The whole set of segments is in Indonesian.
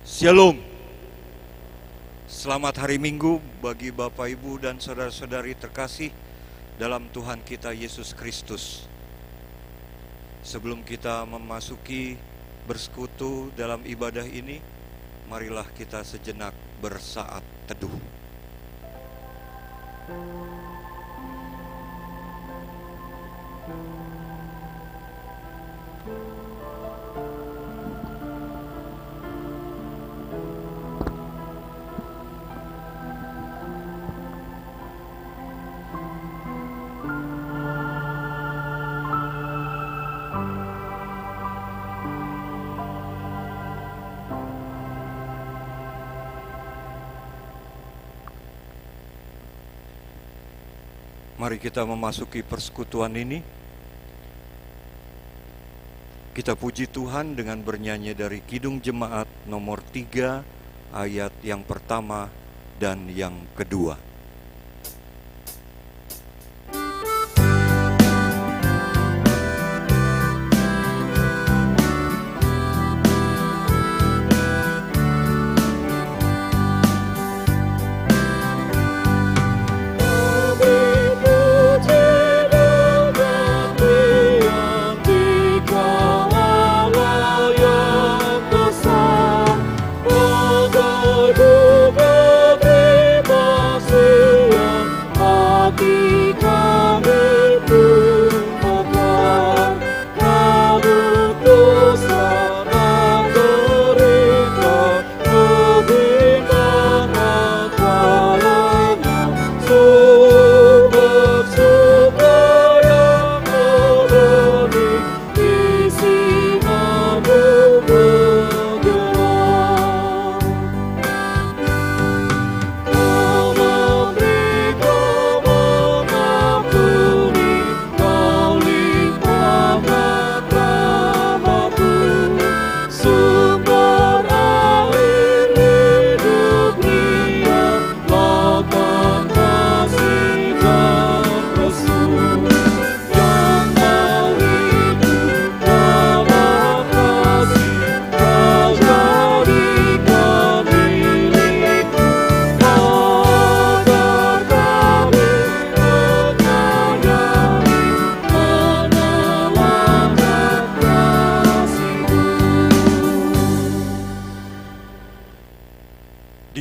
Shalom. Selamat hari Minggu bagi Bapak Ibu dan saudara-saudari terkasih dalam Tuhan kita Yesus Kristus. Sebelum kita memasuki bersekutu dalam ibadah ini, marilah kita sejenak bersaat teduh. Mari kita memasuki persekutuan ini. Kita puji Tuhan dengan bernyanyi dari Kidung Jemaat nomor 3 ayat yang pertama dan yang kedua.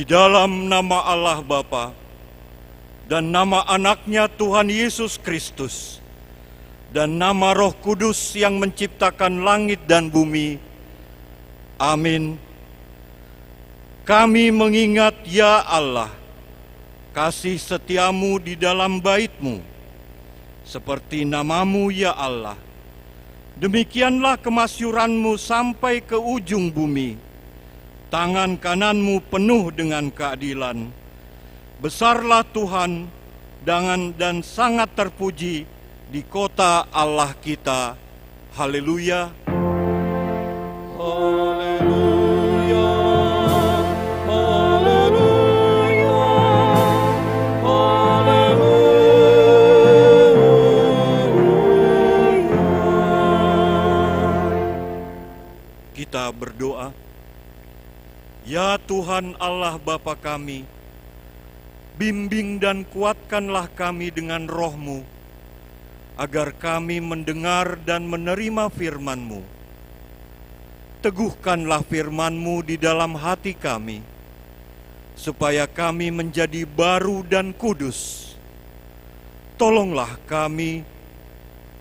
Dalam nama Allah Bapa dan nama anaknya Tuhan Yesus Kristus dan nama Roh Kudus yang menciptakan langit dan bumi. Amin. Kami mengingat ya Allah, kasih setiamu di dalam bait-Mu, seperti namamu ya Allah. Demikianlah kemasyuran-Mu sampai ke ujung bumi. Tangan kananmu penuh dengan keadilan. Besarlah Tuhan dan sangat terpuji di kota Allah kita. Haleluya. Haleluya. Haleluya. Haleluya. Kita berdoa. Ya Tuhan Allah Bapa kami, bimbing dan kuatkanlah kami dengan roh-Mu, agar kami mendengar dan menerima firman-Mu. Teguhkanlah firman-Mu di dalam hati kami, supaya kami menjadi baru dan kudus. Tolonglah kami,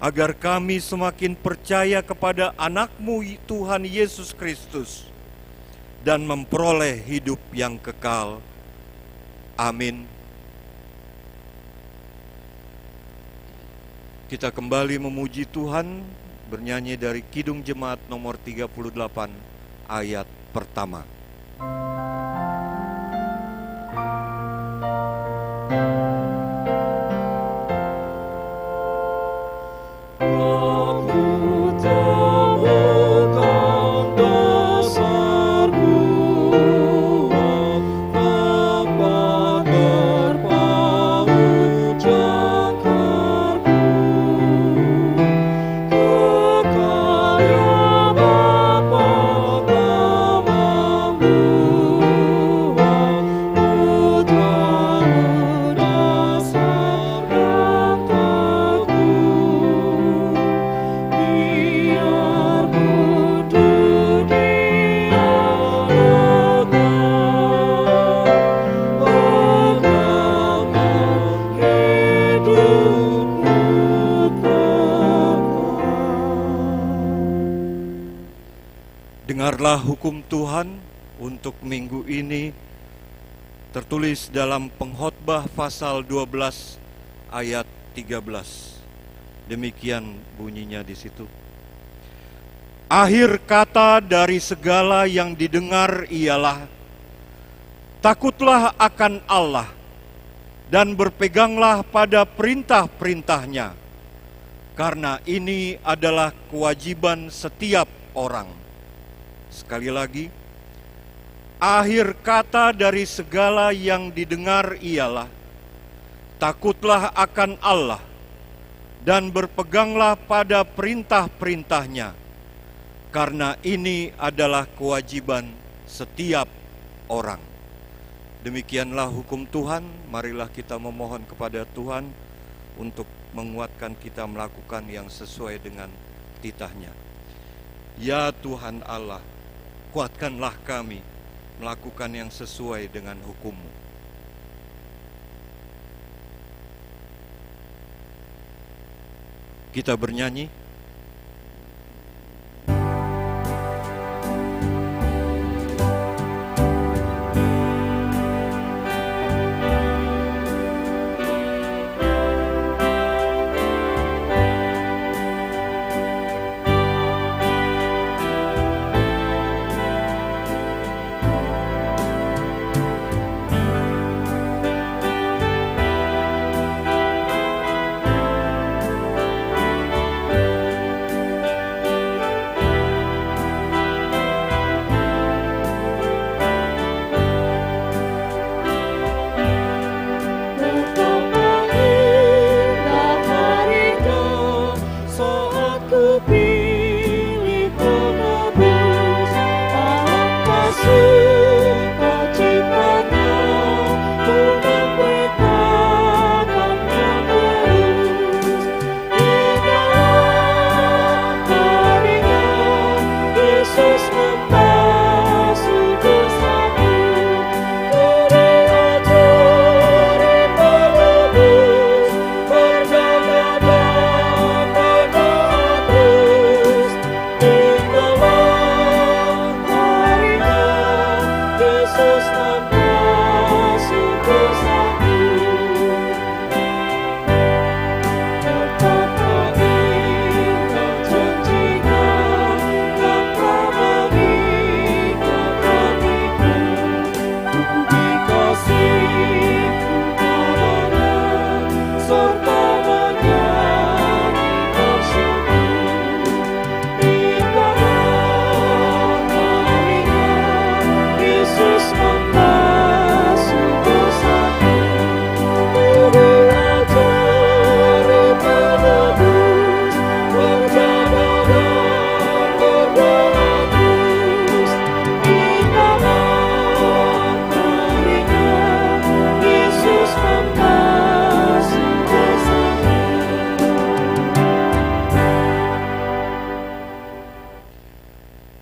agar kami semakin percaya kepada anak-Mu Tuhan Yesus Kristus, dan memperoleh hidup yang kekal. Amin. Kita kembali memuji Tuhan, bernyanyi dari Kidung Jemaat nomor 38 ayat pertama. Kekaya Bapa, Dengarlah hukum Tuhan untuk minggu ini, tertulis dalam Pengkhotbah pasal 12 ayat 13. Demikian bunyinya di situ. Akhir kata dari segala yang didengar ialah, takutlah akan Allah dan berpeganglah pada perintah-perintahnya, karena ini adalah kewajiban setiap orang. Sekali lagi, akhir kata dari segala yang didengar ialah, takutlah akan Allah dan berpeganglah pada perintah-perintahnya, karena ini adalah kewajiban setiap orang. Demikianlah hukum Tuhan. Marilah kita memohon kepada Tuhan untuk menguatkan kita melakukan yang sesuai dengan titahnya. Ya Tuhan Allah, kuatkanlah kami melakukan yang sesuai dengan hukum-Mu. Kita bernyanyi.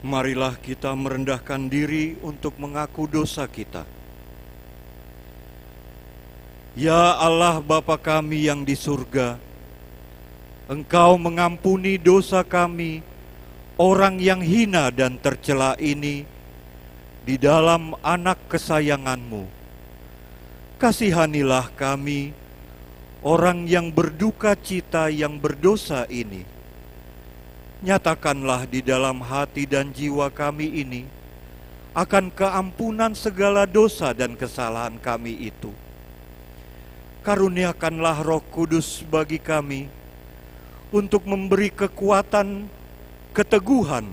Marilah kita merendahkan diri untuk mengaku dosa kita. Ya Allah Bapa kami yang di surga, Engkau mengampuni dosa kami, orang yang hina dan tercela ini, di dalam anak kesayangan-Mu. Kasihanilah kami, orang yang berduka cita yang berdosa ini. Nyatakanlah di dalam hati dan jiwa kami ini akan keampunan segala dosa dan kesalahan kami itu. Karuniakanlah Roh Kudus bagi kami untuk memberi kekuatan, keteguhan,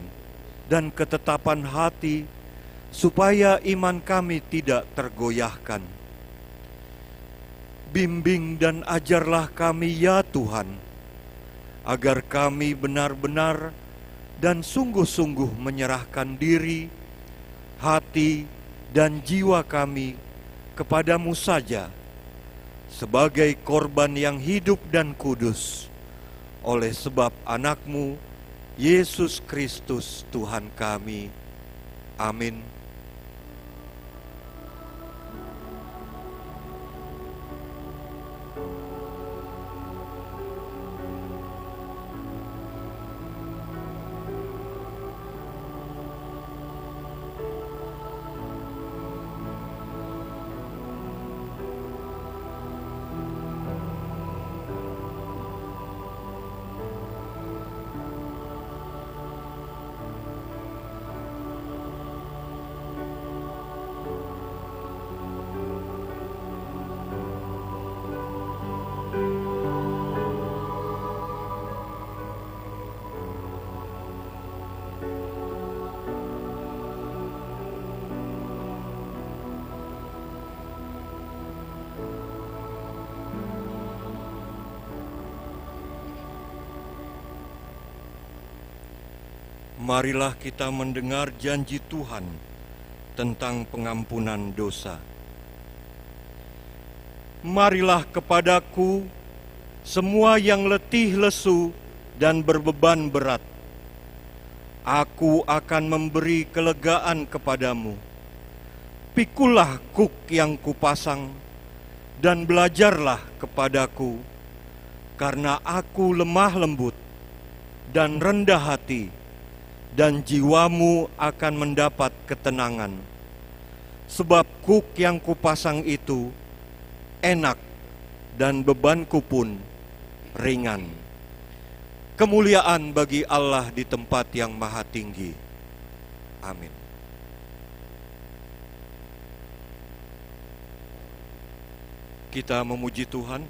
dan ketetapan hati supaya iman kami tidak tergoyahkan. Bimbing dan ajarlah kami ya Tuhan, agar kami benar-benar dan sungguh-sungguh menyerahkan diri, hati, dan jiwa kami kepadamu saja, sebagai korban yang hidup dan kudus, oleh sebab anak-Mu, Yesus Kristus Tuhan kami. Amin. Marilah kita mendengar janji Tuhan tentang pengampunan dosa. Marilah kepadaku semua yang letih lesu dan berbeban berat. Aku akan memberi kelegaan kepadamu. Pikulah kuk yang kupasang dan belajarlah kepadaku, karena aku lemah lembut dan rendah hati, dan jiwamu akan mendapat ketenangan. Sebab kuk yang kupasang itu enak dan bebanku pun ringan. Kemuliaan bagi Allah di tempat yang maha tinggi. Amin. Kita memuji Tuhan.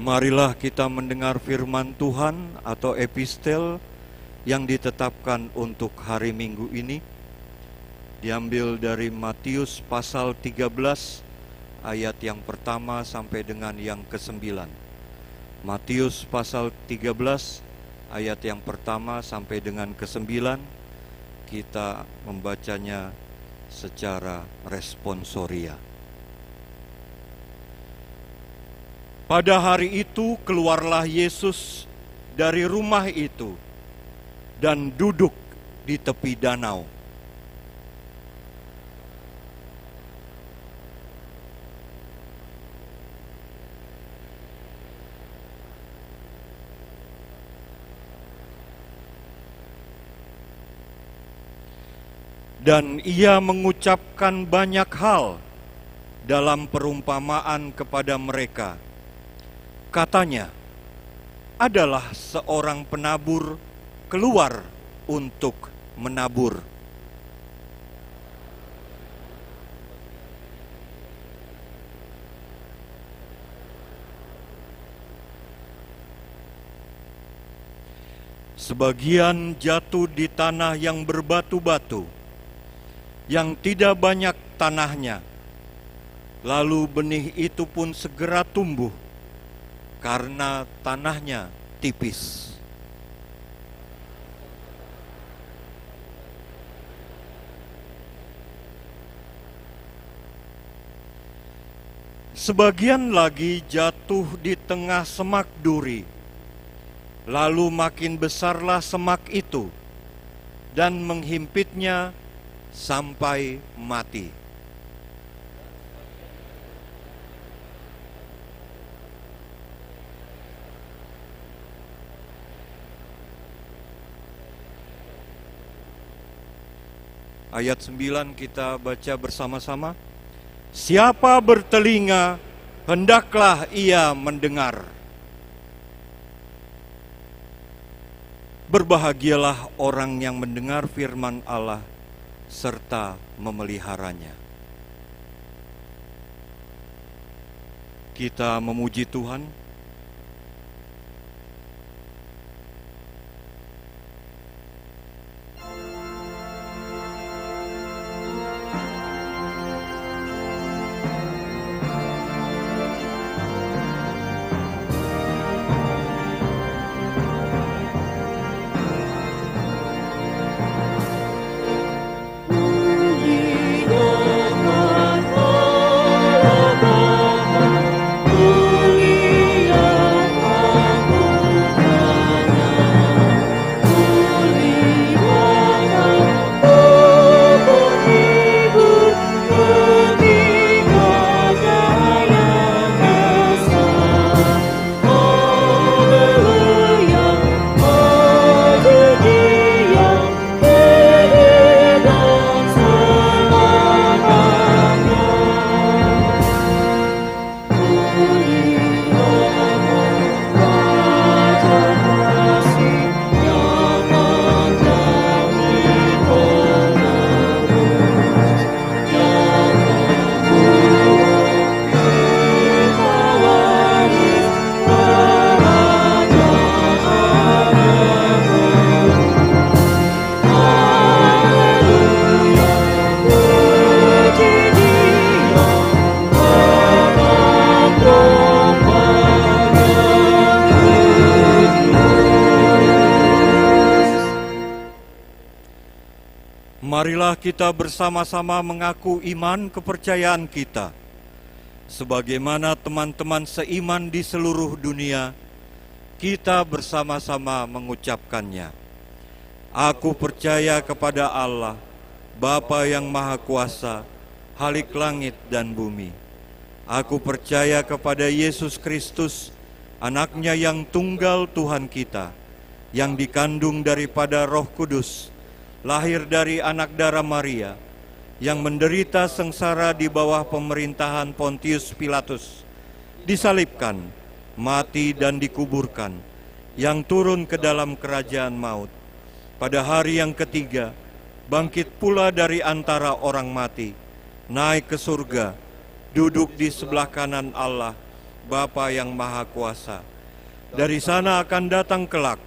Marilah kita mendengar firman Tuhan atau epistel yang ditetapkan untuk hari Minggu ini. Diambil dari Matius pasal 13 ayat yang pertama sampai dengan yang ke-9. Matius pasal 13 ayat yang pertama sampai dengan ke-9. Kita membacanya secara responsoria. Pada hari itu keluarlah Yesus dari rumah itu dan duduk di tepi danau. Dan ia mengucapkan banyak hal dalam perumpamaan kepada mereka. Katanya, adalah seorang penabur keluar untuk menabur. Sebagian jatuh di tanah yang berbatu-batu, yang tidak banyak tanahnya. Lalu benih itu pun segera tumbuh, karena tanahnya tipis. Sebagian lagi jatuh di tengah semak duri. Lalu makin besarlah semak itu dan menghimpitnya sampai mati. Ayat 9 kita baca bersama-sama. Siapa bertelinga, hendaklah ia mendengar. Berbahagialah orang yang mendengar firman Allah serta memeliharanya. Kita memuji Tuhan. marilah kita bersama-sama mengaku iman kepercayaan kita. Sebagaimana teman-teman seiman di seluruh dunia, kita bersama-sama mengucapkannya. Aku percaya kepada Allah, Bapa yang Maha Kuasa, Khalik langit dan bumi. Aku percaya kepada Yesus Kristus, Anaknya yang tunggal Tuhan kita, yang dikandung daripada Roh Kudus, lahir dari anak darah Maria, yang menderita sengsara di bawah pemerintahan Pontius Pilatus, disalibkan, mati dan dikuburkan, yang turun ke dalam kerajaan maut. Pada hari yang ketiga, bangkit pula dari antara orang mati, naik ke surga, duduk di sebelah kanan Allah, Bapa yang Maha Kuasa. Dari sana akan datang kelak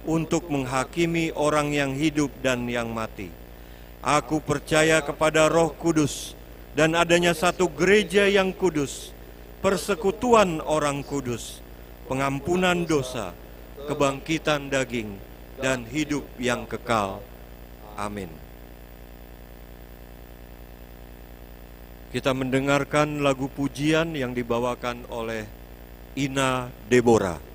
untuk menghakimi orang yang hidup dan yang mati. Aku percaya kepada Roh Kudus dan adanya satu gereja yang kudus, persekutuan orang kudus, pengampunan dosa, kebangkitan daging, dan hidup yang kekal. Amin. Kita mendengarkan lagu pujian yang dibawakan oleh Ina Deborah.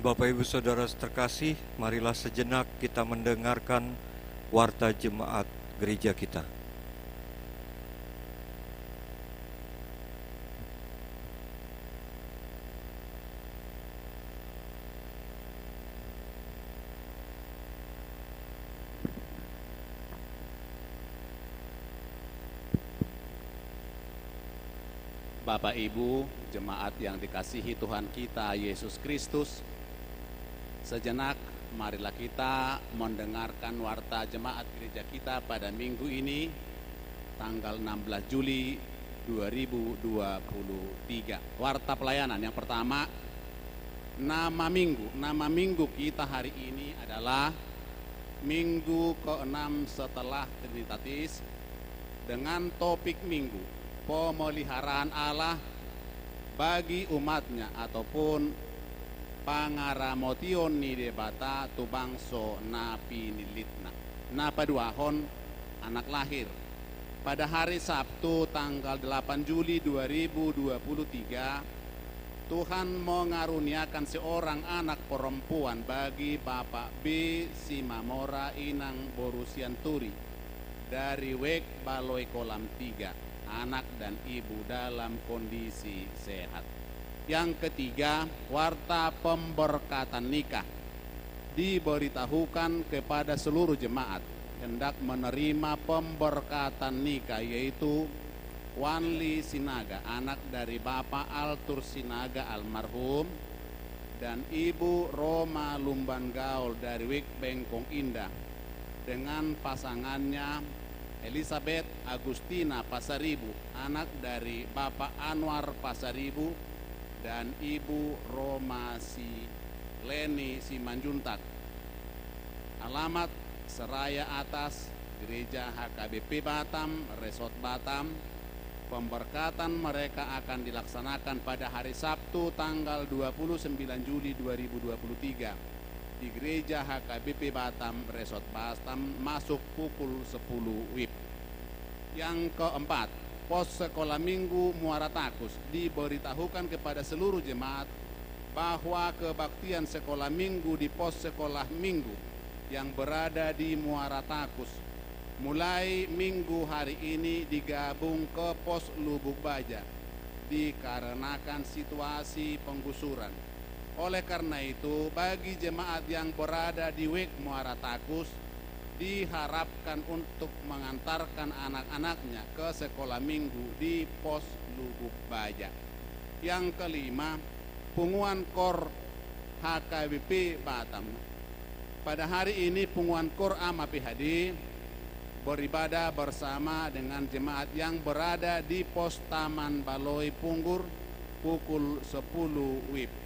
Bapak Ibu Saudara terkasih, marilah sejenak kita mendengarkan warta jemaat gereja kita. Bapak Ibu, jemaat yang dikasihi Tuhan kita Yesus Kristus, sejenak marilah kita mendengarkan warta jemaat gereja kita pada minggu ini, tanggal 16 Juli 2023. Warta pelayanan yang pertama, nama minggu kita hari ini adalah minggu ke-6 setelah Trinitatis, dengan topik minggu pemeliharaan Allah bagi umatnya ataupun pangaramotion ni debata tubangso na pinilitna. Napaduahon anak lahir pada hari Sabtu tanggal 8 Juli 2023, Tuhan mengaruniakan seorang anak perempuan bagi Bapak B. Simamora Inang Borusianturi dari Wek Baloi Kolam 3. Anak dan ibu dalam kondisi sehat. Yang ketiga, warta pemberkatan nikah diberitahukan kepada seluruh jemaat hendak menerima pemberkatan nikah, yaitu Wanli Sinaga, anak dari Bapak Altur Sinaga almarhum, dan Ibu Roma Lumban Gaul dari Wik Bengkong Indah dengan pasangannya Elizabeth Agustina Pasaribu, anak dari Bapak Anwar Pasaribu dan Ibu Roma Leni Simanjuntak. Alamat Seraya Atas, Gereja HKBP Batam, Resort Batam. Pemberkatan mereka akan dilaksanakan pada hari Sabtu tanggal 29 Juli 2023 di Gereja HKBP Batam, Resort Batam, masuk pukul 10 WIB. Yang keempat, pos sekolah minggu Muara Takus diberitahukan kepada seluruh jemaat bahwa kebaktian sekolah minggu di pos sekolah minggu yang berada di Muara Takus mulai minggu hari ini digabung ke pos Lubuk Baja dikarenakan situasi penggusuran. Oleh karena itu, bagi jemaat yang berada di Wek Muara Takus diharapkan untuk mengantarkan anak-anaknya ke sekolah minggu di pos Lubuk Baja. Yang kelima, punguan KOR HKBP Batam. Pada hari ini punguan KOR AMA PHD beribadah bersama dengan jemaat yang berada di pos Taman Baloi Punggur pukul 10 WIB.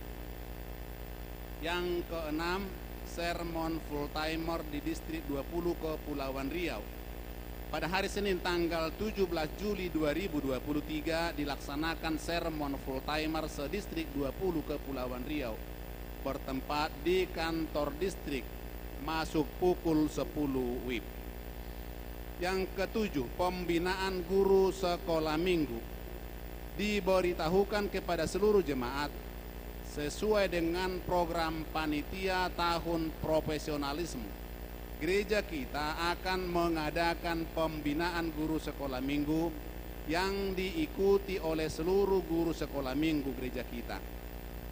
Yang keenam, sermon full timer di distrik 20 Kepulauan Riau. Pada hari Senin tanggal 17 Juli 2023 dilaksanakan sermon full timer sedistrik 20 Kepulauan Riau bertempat di kantor distrik masuk pukul 10 WIB. Yang ketujuh, pembinaan guru sekolah minggu diberitahukan kepada seluruh jemaat sesuai dengan program panitia tahun profesionalisme. Gereja kita akan mengadakan pembinaan guru sekolah minggu yang diikuti oleh seluruh guru sekolah minggu gereja kita.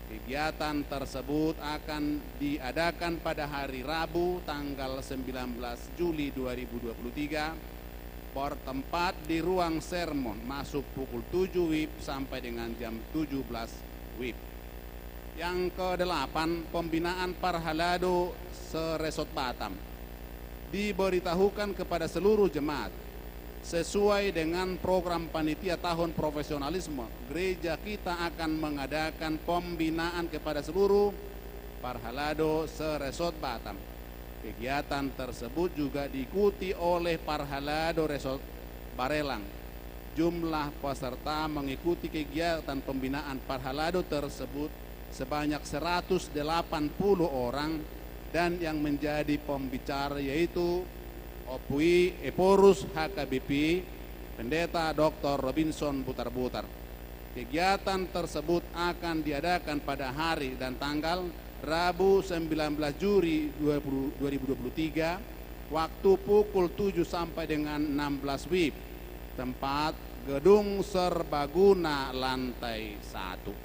Kegiatan tersebut akan diadakan pada hari Rabu tanggal 19 Juli 2023 bertempat di ruang sermon masuk pukul 7 WIB sampai dengan jam 17 WIB. Yang kedelapan, pembinaan Parhalado Seresot Batam diberitahukan kepada seluruh jemaat sesuai dengan program panitia tahun profesionalisme. Gereja kita akan mengadakan pembinaan kepada seluruh Parhalado Seresot Batam. Kegiatan tersebut juga diikuti oleh Parhalado Resort Barelang. Jumlah peserta mengikuti kegiatan pembinaan Parhalado tersebut sebanyak 180 orang, dan yang menjadi pembicara yaitu Opui Eporus HKBP Pendeta Dr. Robinson Butar-Butar. Kegiatan tersebut akan diadakan pada hari dan tanggal Rabu 19 Juli 2023, waktu pukul 7 sampai dengan 16 WIB. Tempat Gedung Serbaguna lantai 1.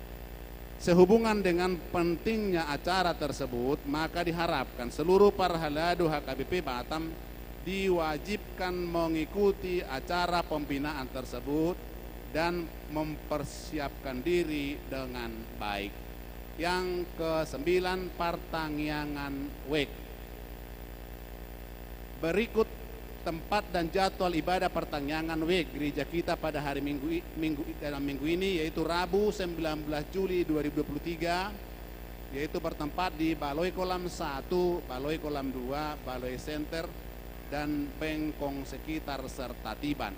Sehubungan dengan pentingnya acara tersebut, maka diharapkan seluruh para haladu HKBP Batam diwajibkan mengikuti acara pembinaan tersebut dan mempersiapkan diri dengan baik. Yang ke-9, Pertangyangan WEK. Berikut tempat dan jadwal ibadah pertangyangan WEK gereja kita pada hari minggu ini, yaitu Rabu 19 Juli 2023, yaitu bertempat di Baloi Kolam 1, Baloi Kolam 2, Baloi Center, dan Bengkong sekitar serta Tiban.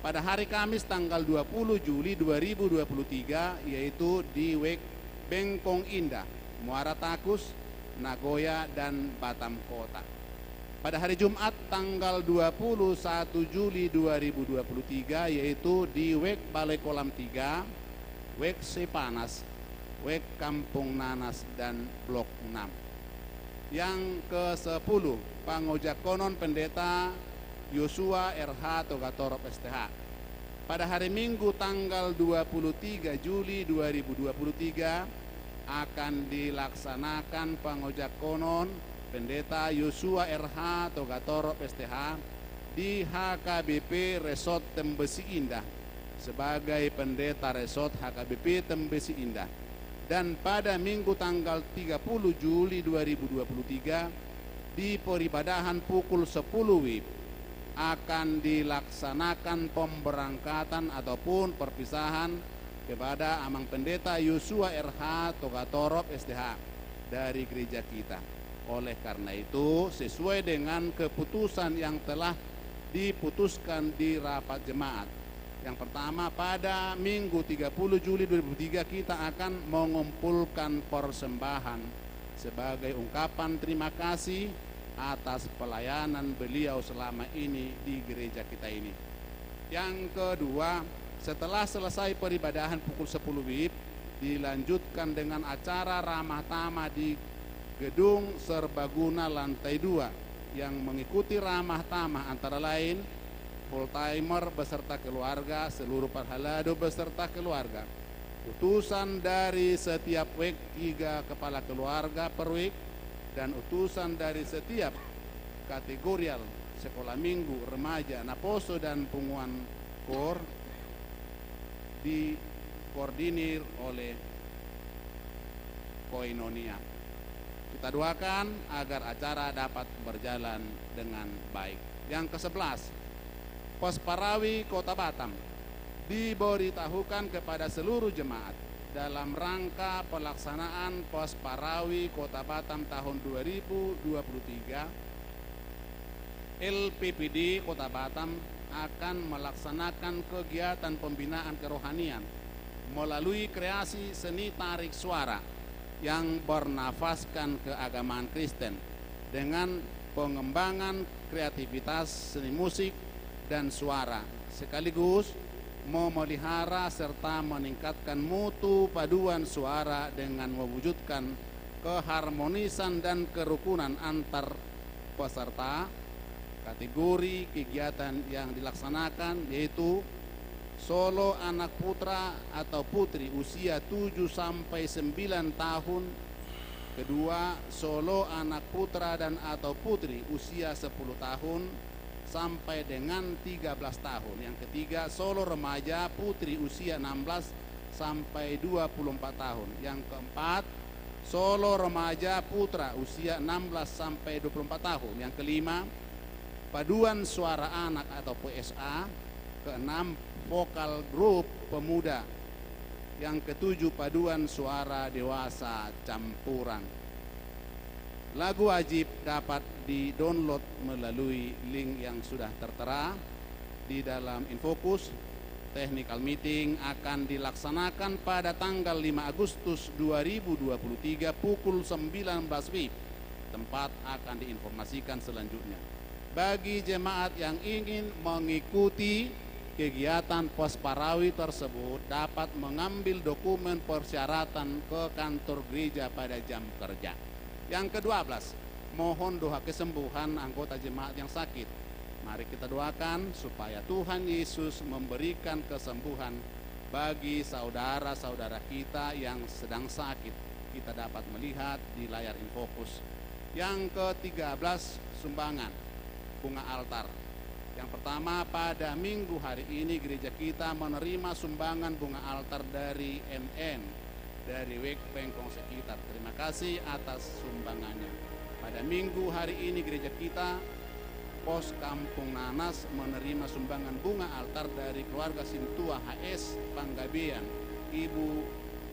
Pada hari Kamis tanggal 20 Juli 2023, yaitu di WEK Bengkong Indah, Muara Takus, Nagoya, dan Batam Kota. Pada hari Jumat tanggal 21 Juli 2023, yaitu di WEK Balai Kolam 3, WEK Sepanas, WEK Kampung Nanas, dan Blok 6. Yang ke-10, Pangojakonon Pendeta Yosua RH Togatorop STH. Pada hari Minggu tanggal 23 Juli 2023 akan dilaksanakan Pangojakonon Pendeta Yosua RH Togatorop STH di HKBP Resort Tembesi Indah sebagai pendeta Resort HKBP Tembesi Indah. Dan pada Minggu tanggal 30 Juli 2023 di peribadahan pukul 10 WIB akan dilaksanakan pemberangkatan ataupun perpisahan kepada Amang Pendeta Yosua RH Togatorop STH dari gereja kita. Oleh karena itu, sesuai dengan keputusan yang telah diputuskan di rapat jemaat. Yang pertama, pada Minggu 30 Juli 2003 kita akan mengumpulkan persembahan sebagai ungkapan terima kasih atas pelayanan beliau selama ini di gereja kita ini. Yang kedua, setelah selesai peribadahan pukul 10 WIB, dilanjutkan dengan acara ramah tamah di Gedung Serbaguna lantai 2 yang mengikuti ramah tamah antara lain full timer beserta keluarga, seluruh parhalado beserta keluarga, utusan dari setiap WEK 3 kepala keluarga per WEK, dan utusan dari setiap kategorial sekolah minggu, remaja, naposo, dan punguan kor dikoordinir oleh Koinonia. Kita doakan agar acara dapat berjalan dengan baik. Yang ke-11, Pos Parawi Kota Batam diberitahukan kepada seluruh jemaat dalam rangka pelaksanaan Pos Parawi Kota Batam tahun 2023. LPPD Kota Batam akan melaksanakan kegiatan pembinaan kerohanian melalui kreasi seni tarik suara yang bernafaskan keagamaan Kristen dengan pengembangan kreativitas seni musik dan suara, sekaligus memelihara serta meningkatkan mutu paduan suara dengan mewujudkan keharmonisan dan kerukunan antar peserta. Kategori kegiatan yang dilaksanakan yaitu solo anak putra atau putri usia 7 sampai 9 tahun. Kedua, solo anak putra dan atau putri usia 10 tahun sampai dengan 13 tahun. Yang ketiga, solo remaja putri usia 16 sampai 24 tahun. Yang keempat, solo remaja putra usia 16 sampai 24 tahun. Yang kelima, paduan suara anak atau PSA. Keenam, vokal grup pemuda. Yang ketujuh, paduan suara dewasa campuran. Lagu wajib dapat di-download melalui link yang sudah tertera di dalam Infocus. Technical meeting akan dilaksanakan pada tanggal 5 Agustus 2023 pukul 19 WIB. Tempat akan diinformasikan selanjutnya. Bagi jemaat yang ingin mengikuti kegiatan pos parawi tersebut dapat mengambil dokumen persyaratan ke kantor gereja pada jam kerja. Yang ke-12, mohon doa kesembuhan anggota jemaat yang sakit. Mari kita doakan supaya Tuhan Yesus memberikan kesembuhan bagi saudara-saudara kita yang sedang sakit. Kita dapat melihat di layar Infocus. Yang ke-13, sumbangan bunga altar. Yang pertama, pada minggu hari ini gereja kita menerima sumbangan bunga altar dari MN, dari Wek Bengkong sekitar. Terima kasih atas sumbangannya. Pada minggu hari ini gereja kita Pos Kampung Nanas menerima sumbangan bunga altar dari keluarga Sintua HS Panggabean, Ibu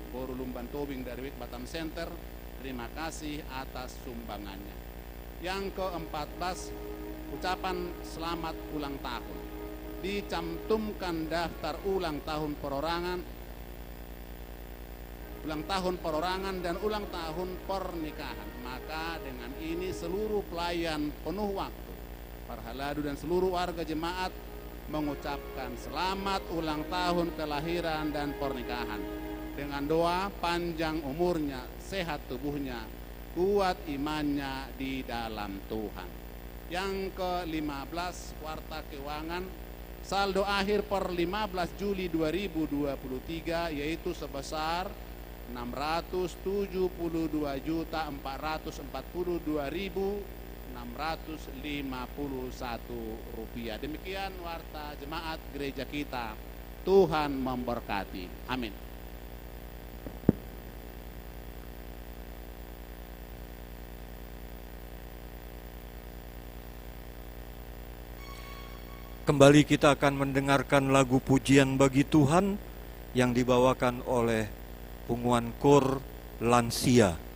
Borulumban Tobing dari Wek Batam Center. Terima kasih atas sumbangannya. Yang ke-14, ucapan selamat ulang tahun. Dicantumkan daftar ulang tahun perorangan dan ulang tahun pernikahan. Maka dengan ini seluruh pelayan penuh waktu Parhaladu dan seluruh warga jemaat mengucapkan selamat ulang tahun kelahiran dan pernikahan. Dengan doa panjang umurnya, sehat tubuhnya, kuat imannya di dalam Tuhan. Yang ke-15, warta keuangan. Saldo akhir per 15 Juli 2023 yaitu sebesar 672.642.651 rupiah. Demikian warta jemaat gereja kita. Tuhan memberkati. Amin. Kembali kita akan mendengarkan lagu pujian bagi Tuhan yang dibawakan oleh Punguan Kor Lansia.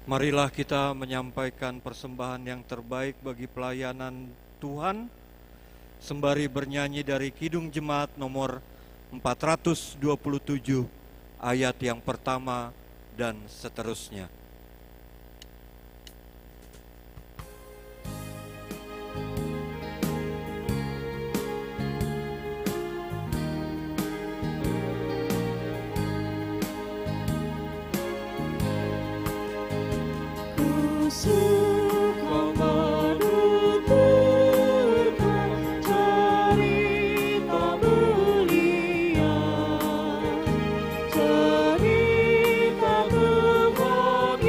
Marilah kita menyampaikan persembahan yang terbaik bagi pelayanan Tuhan, sembari bernyanyi dari Kidung Jemaat nomor 427, ayat yang pertama dan seterusnya. Suka menuturkan cerita mulia, cerita kebahagiaan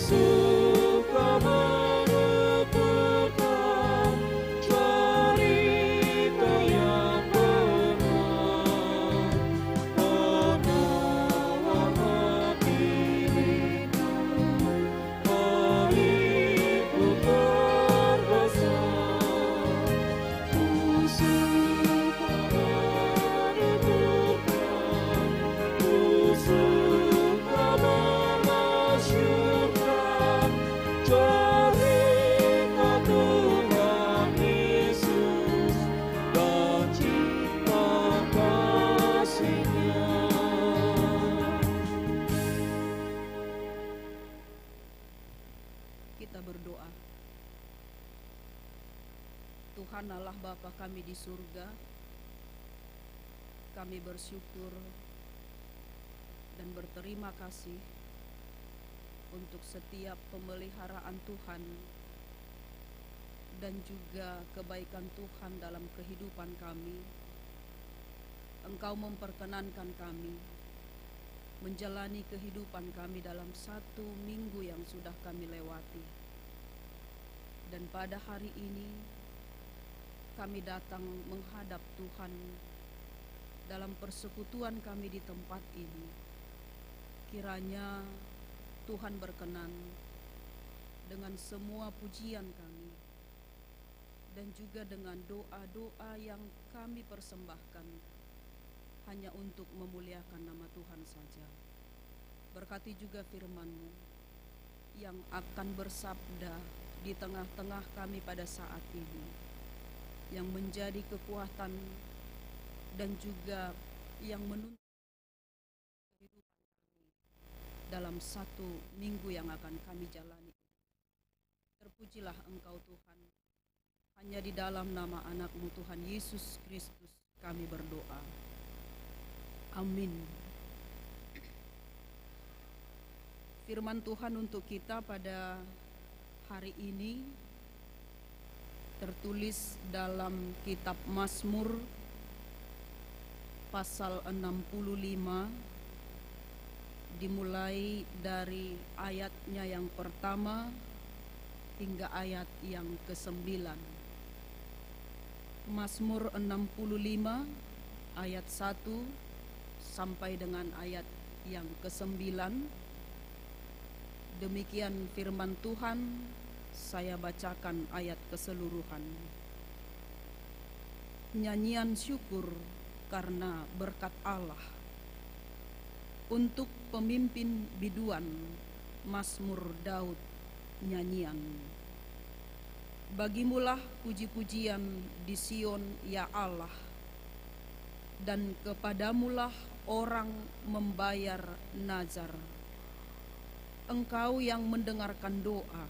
suka menuturkan cerita yang benar, penawan hati rindu, pelipur terbesar. Ku suka menuturkan, ku suka memasyurkan cerita Tuhan Yesus dan cinta kasih-Nya. Kita berdoa. Tuhan Allah Bapa kami di surga, kami bersyukur dan berterima kasih untuk setiap pemeliharaan Tuhan dan juga kebaikan Tuhan dalam kehidupan kami. Engkau memperkenankan kami menjalani kehidupan kami dalam 1 minggu yang sudah kami lewati. Dan pada hari ini kami datang menghadap Tuhan dalam persekutuan kami di tempat ini. Kiranya Tuhan berkenan dengan semua pujian kami dan juga dengan doa-doa yang kami persembahkan hanya untuk memuliakan nama Tuhan saja. Berkati juga firman-Mu yang akan bersabda di tengah-tengah kami pada saat ini, yang menjadi kekuatan dan juga yang menuntun kehidupan kami dalam 1 minggu yang akan kami jalani. Terpujilah Engkau Tuhan, hanya di dalam nama anak-Mu Tuhan Yesus Kristus kami berdoa. Amin. Firman Tuhan untuk kita pada hari ini tertulis dalam kitab Mazmur pasal 65, dimulai dari ayatnya yang pertama hingga ayat yang ke-9. Mazmur 65 ayat 1 sampai dengan ayat yang ke-9. Demikian firman Tuhan, saya bacakan ayat keseluruhan. Nyanyian syukur karena berkat Allah. Untuk pemimpin biduan, Mazmur Daud, nyanyian. Bagimulah puji-pujian di Sion, ya Allah, dan kepadamulah orang membayar nazar. Engkau yang mendengarkan doa,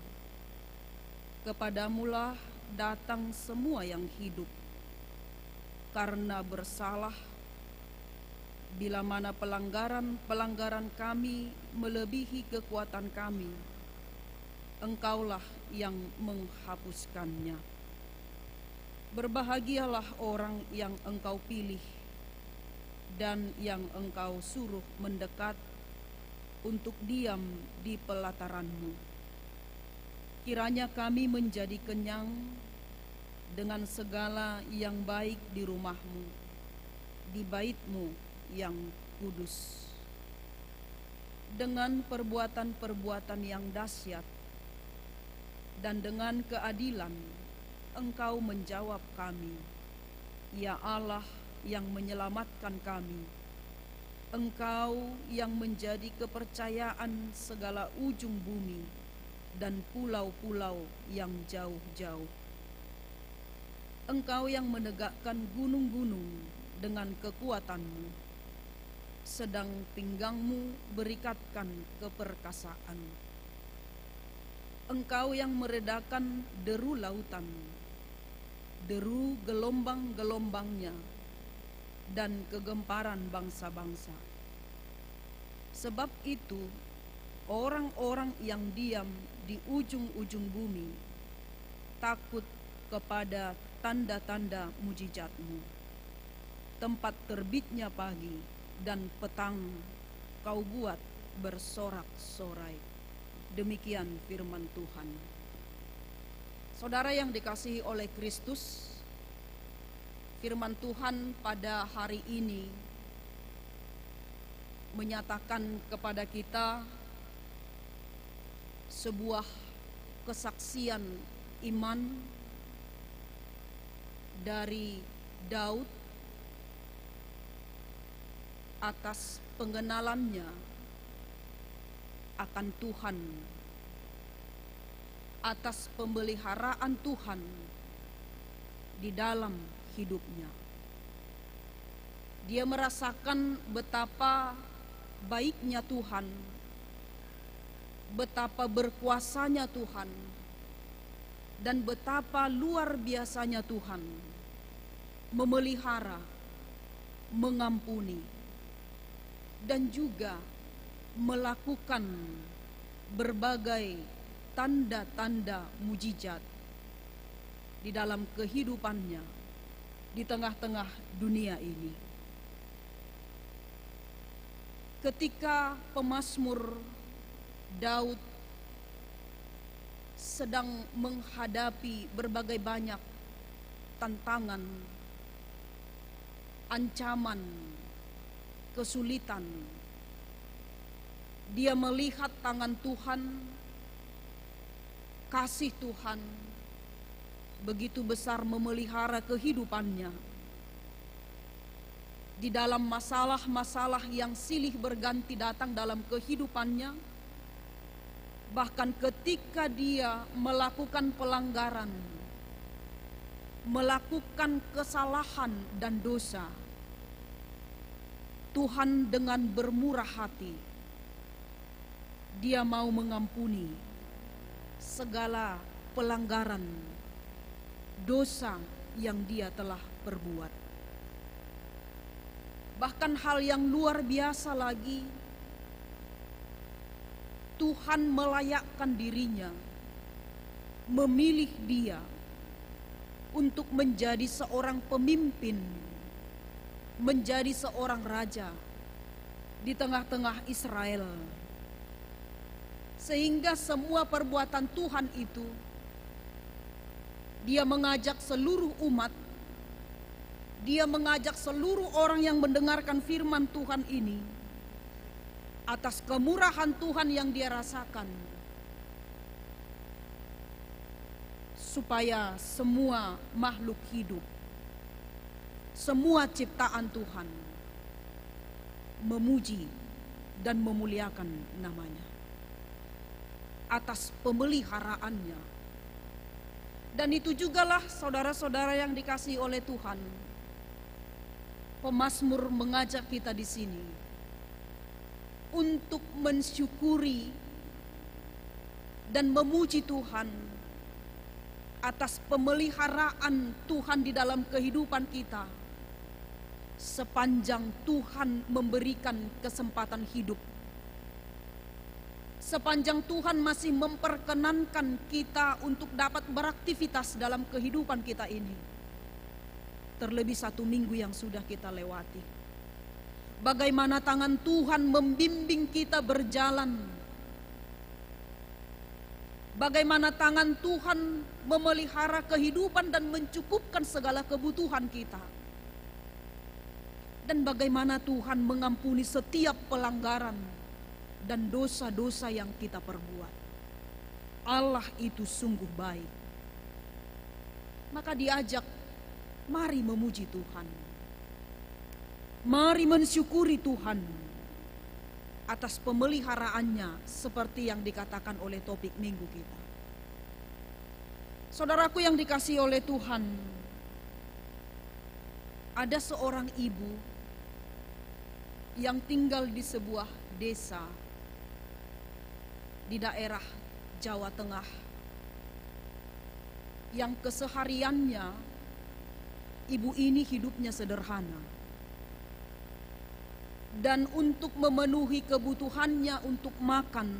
kepadamulah datang semua yang hidup. Karena bersalah, bila mana pelanggaran kami melebihi kekuatan kami, Engkaulah yang menghapuskannya. Berbahagialah orang yang Engkau pilih dan yang Engkau suruh mendekat untuk diam di pelataran-Mu. Kiranya kami menjadi kenyang dengan segala yang baik di rumah-Mu, di bait-Mu yang kudus. Dengan perbuatan-perbuatan yang dahsyat dan dengan keadilan Engkau menjawab kami, ya Allah yang menyelamatkan kami. Engkau yang menjadi kepercayaan segala ujung bumi dan pulau-pulau yang jauh-jauh. Engkau yang menegakkan gunung-gunung dengan kekuatan-Mu, sedang pinggang-Mu berikatkan keperkasaan. Engkau yang meredakan deru lautan, deru gelombang-gelombangnya, dan kegemparan bangsa-bangsa. Sebab itu, orang-orang yang diam di ujung-ujung bumi takut kepada tanda-tanda mujizat-Mu. Tempat terbitnya pagi dan petang Kau buat bersorak-sorai. Demikian firman Tuhan. Saudara yang dikasihi oleh Kristus, firman Tuhan pada hari ini menyatakan kepada kita sebuah kesaksian iman dari Daud atas pengenalannya akan Tuhan, atas pemeliharaan Tuhan di dalam hidupnya. Dia merasakan betapa baiknya Tuhan, betapa berkuasanya Tuhan, dan betapa luar biasanya Tuhan memelihara, mengampuni, dan juga melakukan berbagai tanda-tanda mujizat di dalam kehidupannya di tengah-tengah dunia ini. Ketika pemazmur Daud sedang menghadapi berbagai banyak tantangan, ancaman, kesulitan, dia melihat tangan Tuhan, kasih Tuhan begitu besar memelihara kehidupannya. Di dalam masalah-masalah yang silih berganti datang dalam kehidupannya, bahkan ketika dia melakukan pelanggaran, melakukan kesalahan dan dosa, Tuhan dengan bermurah hati, Dia mau mengampuni segala pelanggaran, dosa yang dia telah perbuat. Bahkan hal yang luar biasa lagi, Tuhan melayakkan dirinya, memilih dia untuk menjadi seorang pemimpin, menjadi seorang raja di tengah-tengah Israel. Sehingga semua perbuatan Tuhan itu, dia mengajak seluruh umat, dia mengajak seluruh orang yang mendengarkan firman Tuhan ini, atas kemurahan Tuhan yang dia rasakan, supaya semua makhluk hidup, semua ciptaan Tuhan memuji dan memuliakan namanya atas pemeliharaannya. Dan itu jugalah saudara-saudara yang dikasihi oleh Tuhan, pemazmur mengajak kita di sini untuk mensyukuri dan memuji Tuhan atas pemeliharaan Tuhan di dalam kehidupan kita sepanjang Tuhan memberikan kesempatan hidup, sepanjang Tuhan masih memperkenankan kita untuk dapat beraktivitas dalam kehidupan kita ini. Terlebih 1 minggu yang sudah kita lewati, bagaimana tangan Tuhan membimbing kita berjalan, bagaimana tangan Tuhan memelihara kehidupan dan mencukupkan segala kebutuhan kita, dan bagaimana Tuhan mengampuni setiap pelanggaran dan dosa-dosa yang kita perbuat. Allah itu sungguh baik. Maka diajak, mari memuji Tuhan, mari mensyukuri Tuhan atas pemeliharaannya, seperti yang dikatakan oleh topik minggu kita. Saudaraku yang dikasihi oleh Tuhan, ada seorang ibu yang tinggal di sebuah desa di daerah Jawa Tengah, yang kesehariannya ibu ini hidupnya sederhana, dan untuk memenuhi kebutuhannya untuk makan,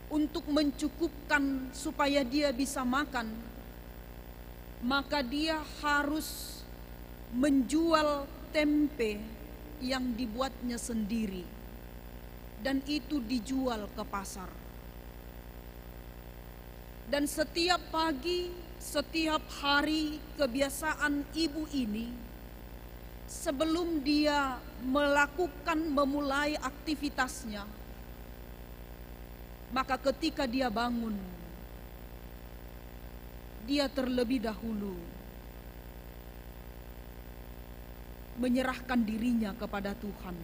untuk mencukupkan supaya dia bisa makan, maka dia harus menjual tempe yang dibuatnya sendiri dan itu dijual ke pasar. Dan setiap pagi, setiap hari kebiasaan ibu ini sebelum dia memulai aktivitasnya, maka ketika dia bangun, dia terlebih dahulu menyerahkan dirinya kepada Tuhan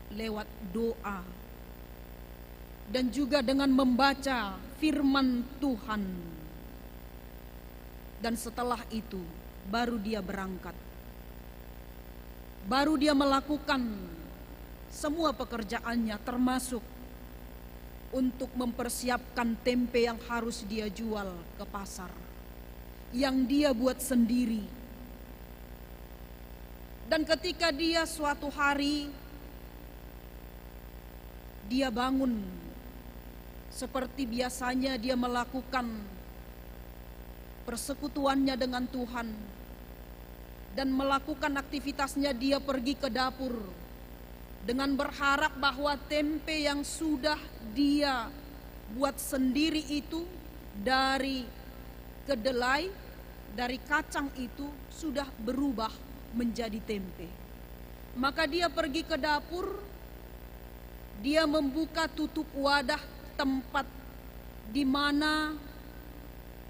lewat doa dan juga dengan membaca firman Tuhan. Dan setelah itu baru dia berangkat. Baru dia melakukan semua pekerjaannya, termasuk untuk mempersiapkan tempe yang harus dia jual ke pasar, yang dia buat sendiri. Dan ketika dia suatu hari dia bangun, seperti biasanya dia melakukan persekutuannya dengan Tuhan dan melakukan aktivitasnya, dia pergi ke dapur dengan berharap bahwa tempe yang sudah dia buat sendiri itu dari kedelai, dari kacang itu sudah berubah menjadi tempe. Maka dia pergi ke dapur, dia membuka tutup wadah tempat di mana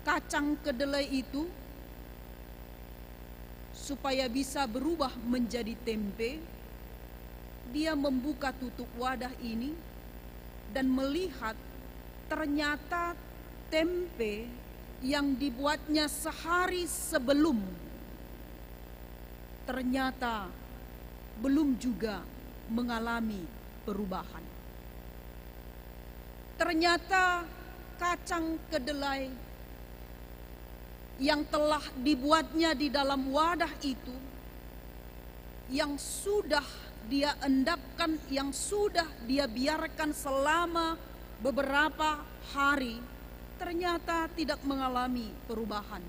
kacang kedelai itu supaya bisa berubah menjadi tempe. Dia membuka tutup wadah ini dan melihat ternyata tempe yang dibuatnya sehari sebelum ternyata belum juga mengalami perubahan. Ternyata kacang kedelai yang telah dibuatnya di dalam wadah itu, yang sudah dia endapkan, yang sudah dia biarkan selama beberapa hari, ternyata tidak mengalami perubahan.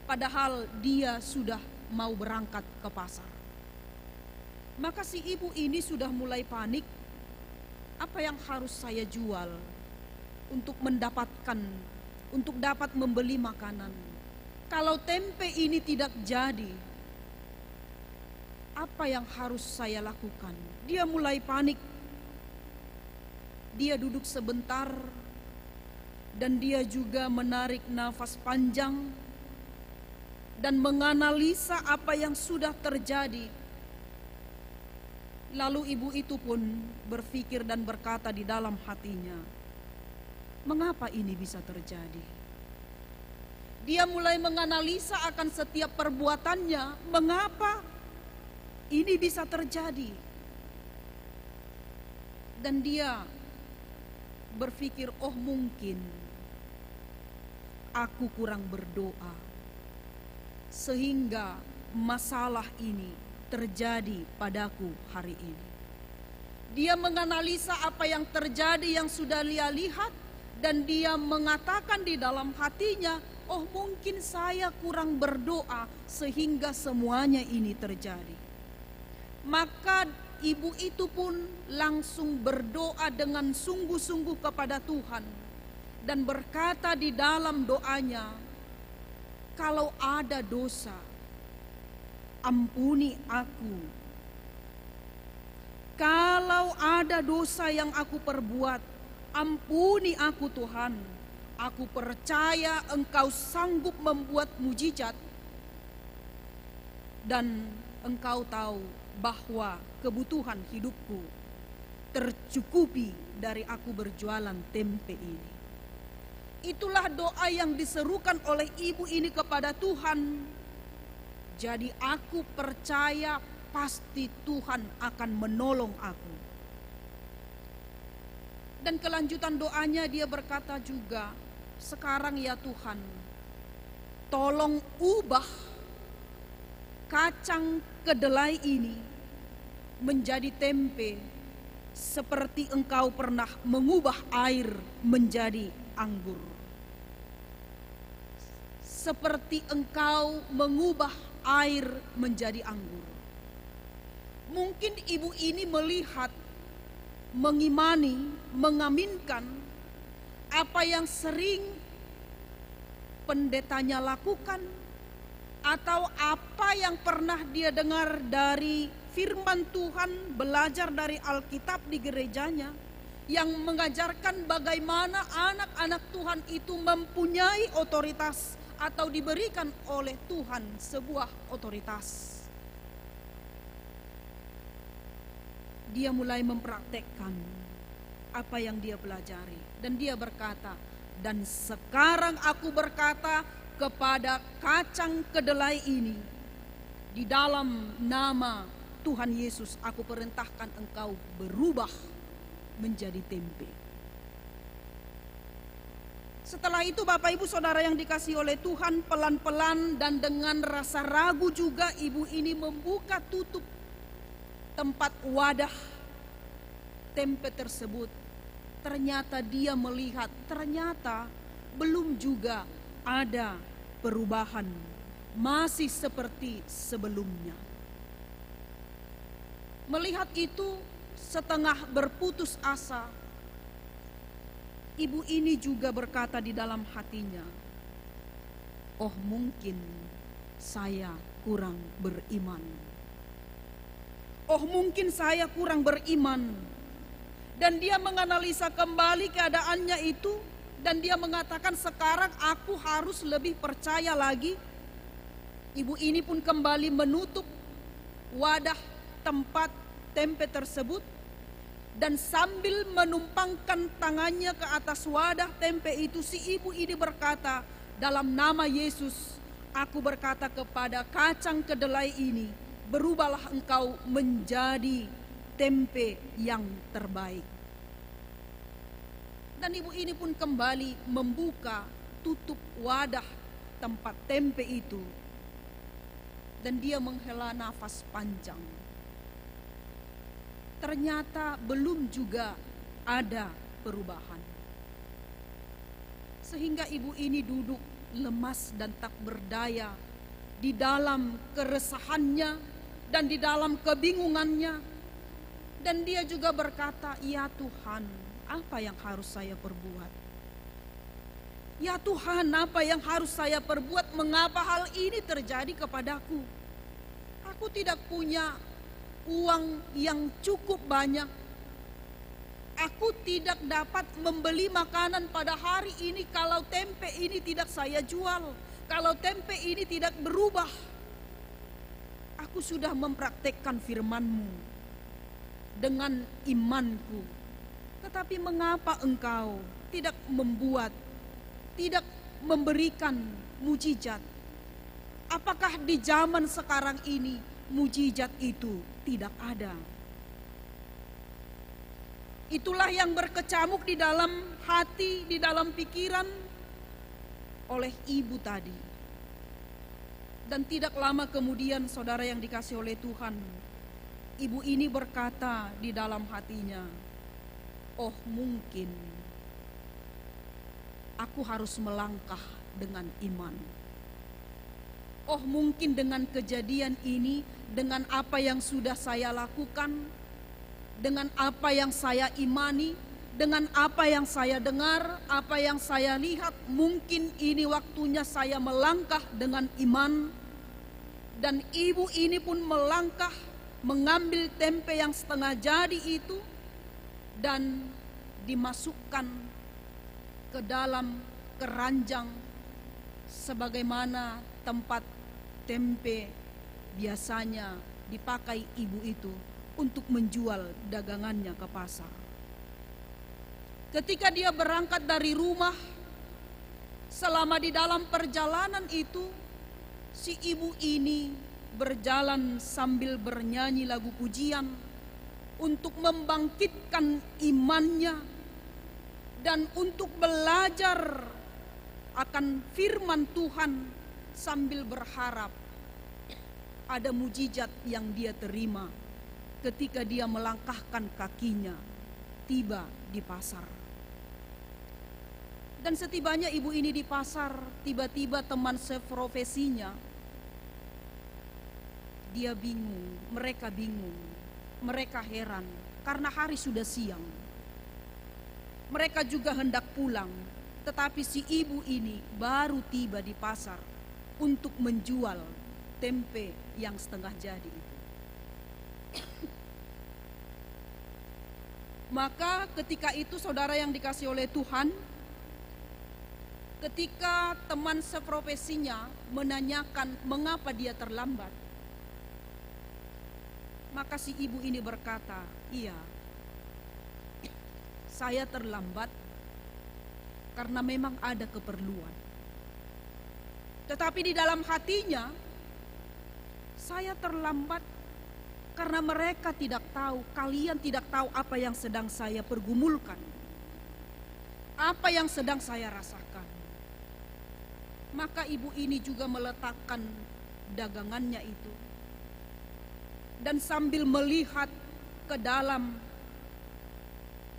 Padahal dia sudah mau berangkat ke pasar. Maka si ibu ini sudah mulai panik. Apa yang harus saya jual untuk mendapatkan, untuk dapat membeli makanan? Kalau tempe ini tidak jadi, apa yang harus saya lakukan? Dia mulai panik. Dia duduk sebentar dan dia juga menarik nafas panjang dan menganalisa apa yang sudah terjadi. Lalu ibu itu pun berpikir dan berkata di dalam hatinya, mengapa ini bisa terjadi? Dia mulai menganalisa akan setiap perbuatannya, mengapa ini bisa terjadi? Dan dia berpikir, oh mungkin aku kurang berdoa sehingga masalah ini terjadi padaku hari ini. Dia menganalisa apa yang terjadi yang sudah dia lihat, dan dia mengatakan di dalam hatinya, oh mungkin saya kurang berdoa sehingga semuanya ini terjadi. Maka ibu itu pun langsung berdoa dengan sungguh-sungguh kepada Tuhan dan berkata di dalam doanya, kalau ada dosa, ampuni aku. Kalau ada dosa yang aku perbuat, ampuni aku Tuhan. Aku percaya Engkau sanggup membuat mujizat, dan Engkau tahu bahwa kebutuhan hidupku tercukupi dari aku berjualan tempe ini. Itulah doa yang diserukan oleh ibu ini kepada Tuhan. Jadi aku percaya pasti Tuhan akan menolong aku. Dan kelanjutan doanya dia berkata juga, sekarang ya Tuhan, tolong ubah kacang kedelai ini menjadi tempe seperti Engkau pernah mengubah air menjadi anggur. Seperti Engkau mengubah air menjadi anggur. Mungkin ibu ini melihat mengimani, mengaminkan apa yang sering pendetanya lakukan, atau apa yang pernah dia dengar dari firman Tuhan, belajar dari Alkitab di gerejanya, yang mengajarkan bagaimana anak-anak Tuhan itu mempunyai otoritas atau diberikan oleh Tuhan sebuah otoritas. Dia mulai mempraktekkan apa yang dia pelajari, dan dia berkata, "Dan sekarang aku berkata kepada kacang kedelai ini, di dalam nama Tuhan Yesus aku perintahkan engkau berubah menjadi tempe." Setelah itu Bapak Ibu Saudara yang dikasihi oleh Tuhan, pelan-pelan dan dengan rasa ragu juga ibu ini membuka tutup tempat wadah tempe tersebut. Ternyata dia melihat, ternyata belum juga ada perubahan, masih seperti sebelumnya. Melihat itu, setengah berputus asa, ibu ini juga berkata di dalam hatinya, "Oh, mungkin saya kurang beriman. Oh, mungkin saya kurang beriman." Dan dia menganalisa kembali keadaannya itu, dan dia mengatakan, "Sekarang aku harus lebih percaya lagi." Ibu ini pun kembali menutup wadah tempat tempe tersebut, dan sambil menumpangkan tangannya ke atas wadah tempe itu, si ibu ini berkata, "Dalam nama Yesus, aku berkata kepada kacang kedelai ini, berubahlah engkau menjadi tempe yang terbaik." Dan ibu ini pun kembali membuka tutup wadah tempat tempe itu, dan dia menghela nafas panjang. Ternyata belum juga ada perubahan. Sehingga ibu ini duduk lemas dan tak berdaya di dalam keresahannya dan di dalam kebingungannya. Dan dia juga berkata, "Ya Tuhan, apa yang harus saya perbuat? Ya Tuhan, apa yang harus saya perbuat? Mengapa hal ini terjadi kepadaku? Aku tidak punya uang yang cukup banyak. Aku tidak dapat membeli makanan pada hari ini kalau tempe ini tidak saya jual, kalau tempe ini tidak berubah. Aku sudah mempraktekkan firman-Mu dengan imanku. Tetapi mengapa engkau tidak membuat, tidak memberikan mujizat? Apakah di zaman sekarang ini mujizat itu tidak ada?" Itulah yang berkecamuk di dalam hati, di dalam pikiran oleh ibu tadi. Dan tidak lama kemudian, saudara yang dikasihi oleh Tuhan, ibu ini berkata di dalam hatinya, "Oh, mungkin aku harus melangkah dengan iman. Oh, mungkin dengan kejadian ini, dengan apa yang sudah saya lakukan, dengan apa yang saya imani, dengan apa yang saya dengar, apa yang saya lihat, mungkin ini waktunya saya melangkah dengan iman." Dan ibu ini pun melangkah, mengambil tempe yang setengah jadi itu, dan dimasukkan ke dalam keranjang sebagaimana tempat tempe biasanya dipakai ibu itu untuk menjual dagangannya ke pasar. Ketika dia berangkat dari rumah, selama di dalam perjalanan itu, si ibu ini berjalan sambil bernyanyi lagu pujian untuk membangkitkan imannya dan untuk belajar akan firman Tuhan, sambil berharap ada mujizat yang dia terima ketika dia melangkahkan kakinya tiba di pasar. Dan setibanya ibu ini di pasar, tiba-tiba teman seprofesinya, dia bingung, mereka heran. karena hari sudah siang. Mereka juga hendak pulang, tetapi si ibu ini baru tiba di pasar untuk menjual tempe yang setengah jadi itu. Maka ketika itu saudara yang dikasihi oleh Tuhan, ketika teman seprofesinya menanyakan mengapa dia terlambat, maka si ibu ini berkata, iya, saya terlambat karena memang ada keperluan. Tetapi di dalam hatinya, saya terlambat karena mereka tidak tahu, kalian tidak tahu apa yang sedang saya pergumulkan, apa yang sedang saya rasakan. Maka ibu ini juga meletakkan dagangannya itu, dan sambil melihat ke dalam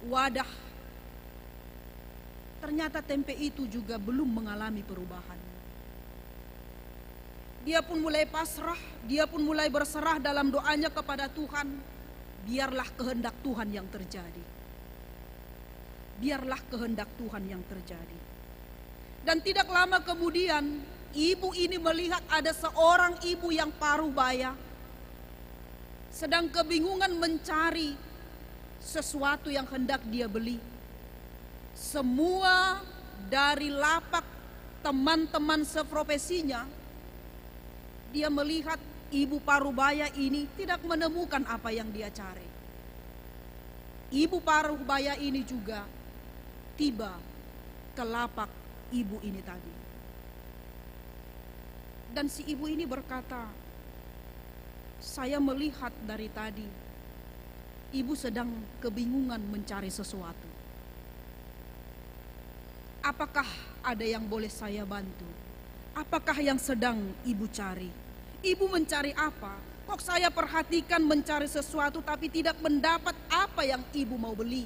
wadah, ternyata tempe itu juga belum mengalami perubahan. Dia pun mulai pasrah, dia pun mulai berserah dalam doanya kepada Tuhan. Biarlah kehendak Tuhan yang terjadi. Biarlah kehendak Tuhan yang terjadi. Dan tidak lama kemudian, ibu ini melihat ada seorang ibu yang paruh baya, sedang kebingungan mencari sesuatu yang hendak dia beli. Semua dari lapak teman-teman seprofesinya, dia melihat ibu parubaya ini tidak menemukan apa yang dia cari. Ibu parubaya ini juga tiba ke lapak ibu ini tadi. Dan si ibu ini berkata, saya melihat dari tadi ibu sedang kebingungan mencari sesuatu. Apakah ada yang boleh saya bantu? Apakah yang sedang ibu cari? Ibu mencari apa? Kok saya perhatikan mencari sesuatu tapi tidak mendapat apa yang ibu mau beli?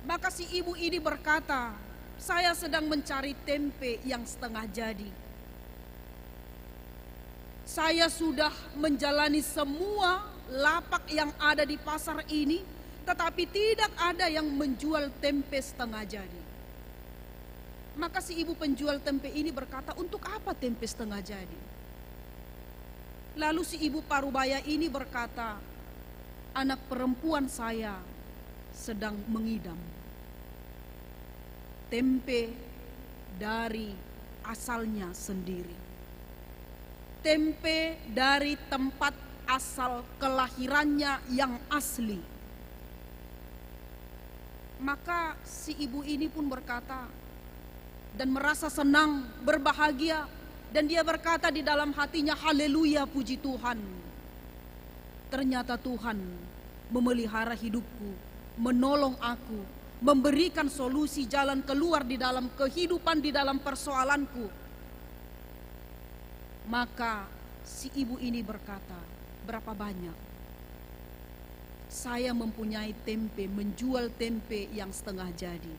Maka si ibu ini berkata, saya sedang mencari tempe yang setengah jadi. Saya sudah menjalani semua lapak yang ada di pasar ini, tetapi tidak ada yang menjual tempe setengah jadi. Maka si ibu penjual tempe ini berkata, untuk apa tempe setengah jadi? Lalu si ibu parubaya ini berkata, anak perempuan saya sedang mengidam. Tempe dari asalnya sendiri. Tempe dari tempat asal kelahirannya yang asli. Maka si ibu ini pun berkata, dan merasa senang, berbahagia, dan dia berkata di dalam hatinya, haleluya, puji Tuhan. Ternyata Tuhan memelihara hidupku, menolong aku, memberikan solusi jalan keluar di dalam kehidupan, di dalam persoalanku. Maka si ibu ini berkata, berapa banyak saya mempunyai tempe, menjual tempe yang setengah jadi.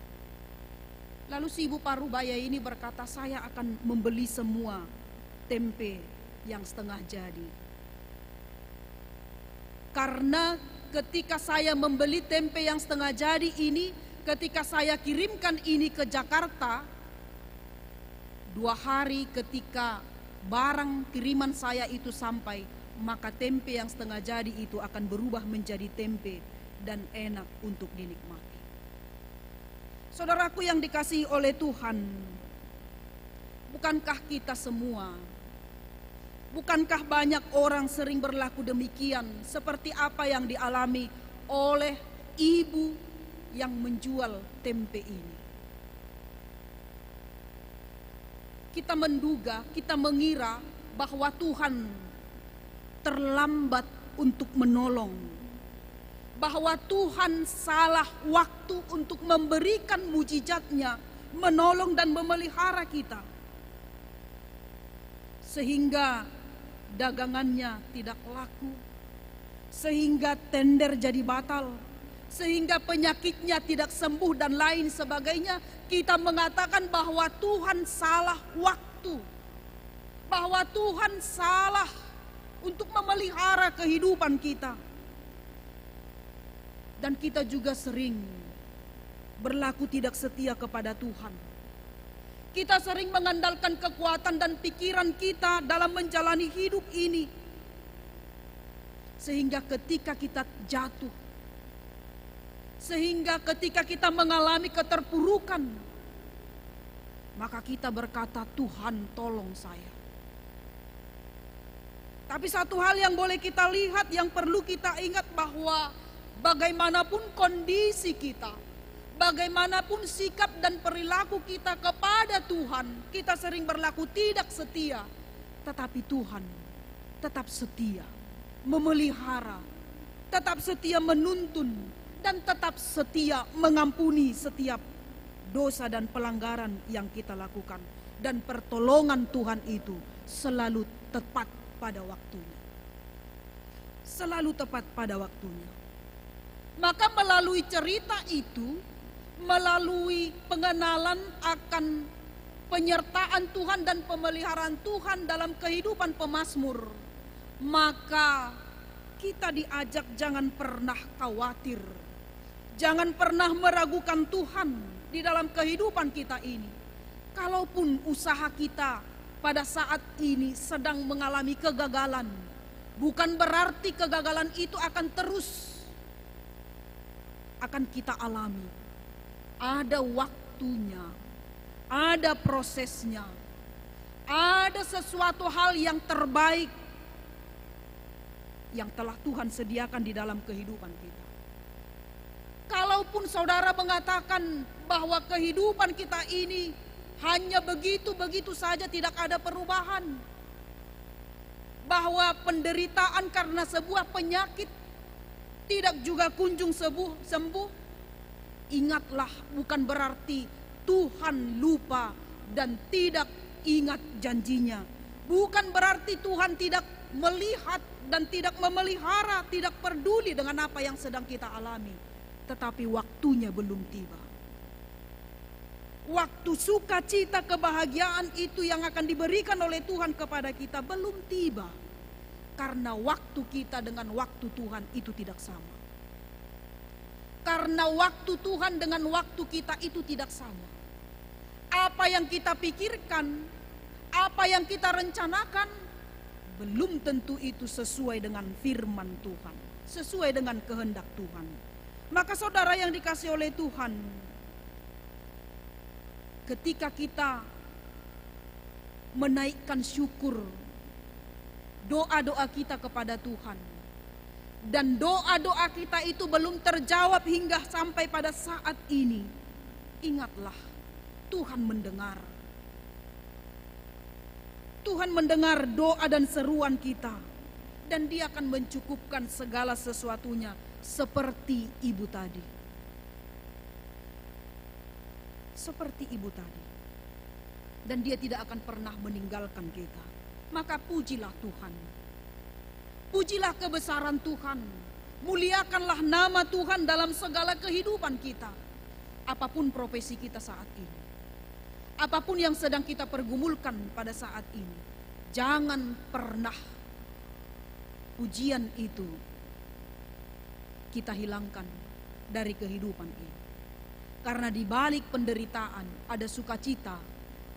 Lalu si ibu parubaya ini berkata, saya akan membeli semua tempe yang setengah jadi. Karena ketika saya membeli tempe yang setengah jadi ini, ketika saya kirimkan ini ke Jakarta, 2 hari ketika barang kiriman saya itu sampai, maka tempe yang setengah jadi itu akan berubah menjadi tempe dan enak untuk dinikmati. Saudaraku yang dikasihi oleh Tuhan, bukankah kita semua, bukankah banyak orang sering berlaku demikian seperti apa yang dialami oleh ibu yang menjual tempe ini? Kita menduga, kita mengira bahwa Tuhan terlambat untuk menolong, bahwa Tuhan salah waktu untuk memberikan mujizatnya, menolong dan memelihara kita, sehingga dagangannya tidak laku, sehingga tender jadi batal, sehingga penyakitnya tidak sembuh dan lain sebagainya. Kita mengatakan bahwa Tuhan salah waktu, bahwa Tuhan salah untuk memelihara kehidupan kita. Dan kita juga sering berlaku tidak setia kepada Tuhan. Kita sering mengandalkan kekuatan dan pikiran kita dalam menjalani hidup ini. Sehingga ketika kita jatuh, sehingga ketika kita mengalami keterpurukan, maka kita berkata, Tuhan tolong saya. Tapi satu hal yang boleh kita lihat, yang perlu kita ingat, bahwa bagaimanapun kondisi kita, bagaimanapun sikap dan perilaku kita kepada Tuhan, kita sering berlaku tidak setia, tetapi Tuhan tetap setia memelihara, tetap setia menuntun, dan tetap setia mengampuni setiap dosa dan pelanggaran yang kita lakukan. Dan pertolongan Tuhan itu selalu tepat pada waktunya. Selalu tepat pada waktunya. Maka melalui cerita itu, melalui pengenalan akan penyertaan Tuhan dan pemeliharaan Tuhan dalam kehidupan pemazmur, maka kita diajak jangan pernah khawatir, jangan pernah meragukan Tuhan di dalam kehidupan kita ini. Kalaupun usaha kita pada saat ini sedang mengalami kegagalan, bukan berarti kegagalan itu akan terus akan kita alami. Ada waktunya, ada prosesnya, ada sesuatu hal yang terbaik yang telah Tuhan sediakan di dalam kehidupan kita. Kalaupun saudara mengatakan bahwa kehidupan kita ini hanya begitu-begitu saja, tidak ada perubahan, bahwa penderitaan karena sebuah penyakit tidak juga kunjung sembuh, ingatlah, bukan berarti Tuhan lupa dan tidak ingat janjinya. Bukan berarti Tuhan tidak melihat dan tidak memelihara, tidak peduli dengan apa yang sedang kita alami. Tetapi waktunya belum tiba. Waktu sukacita, kebahagiaan itu yang akan diberikan oleh Tuhan kepada kita belum tiba. Karena waktu kita dengan waktu Tuhan itu tidak sama. Karena waktu Tuhan dengan waktu kita itu tidak sama. Apa yang kita pikirkan, apa yang kita rencanakan, belum tentu itu sesuai dengan firman Tuhan, sesuai dengan kehendak Tuhan. Maka saudara yang dikasihi oleh Tuhan, ketika kita menaikkan syukur, doa-doa kita kepada Tuhan, dan doa-doa kita itu belum terjawab hingga sampai pada saat ini, ingatlah, Tuhan mendengar. Tuhan mendengar doa dan seruan kita, dan Dia akan mencukupkan segala sesuatunya seperti ibu tadi. Seperti ibu tadi. Dan Dia tidak akan pernah meninggalkan kita. Maka pujilah Tuhan. Pujilah kebesaran Tuhan. Muliakanlah nama Tuhan dalam segala kehidupan kita. Apapun profesi kita saat ini. Apapun yang sedang kita pergumulkan pada saat ini, jangan pernah pujian itu kita hilangkan dari kehidupan ini. Karena di balik penderitaan ada sukacita,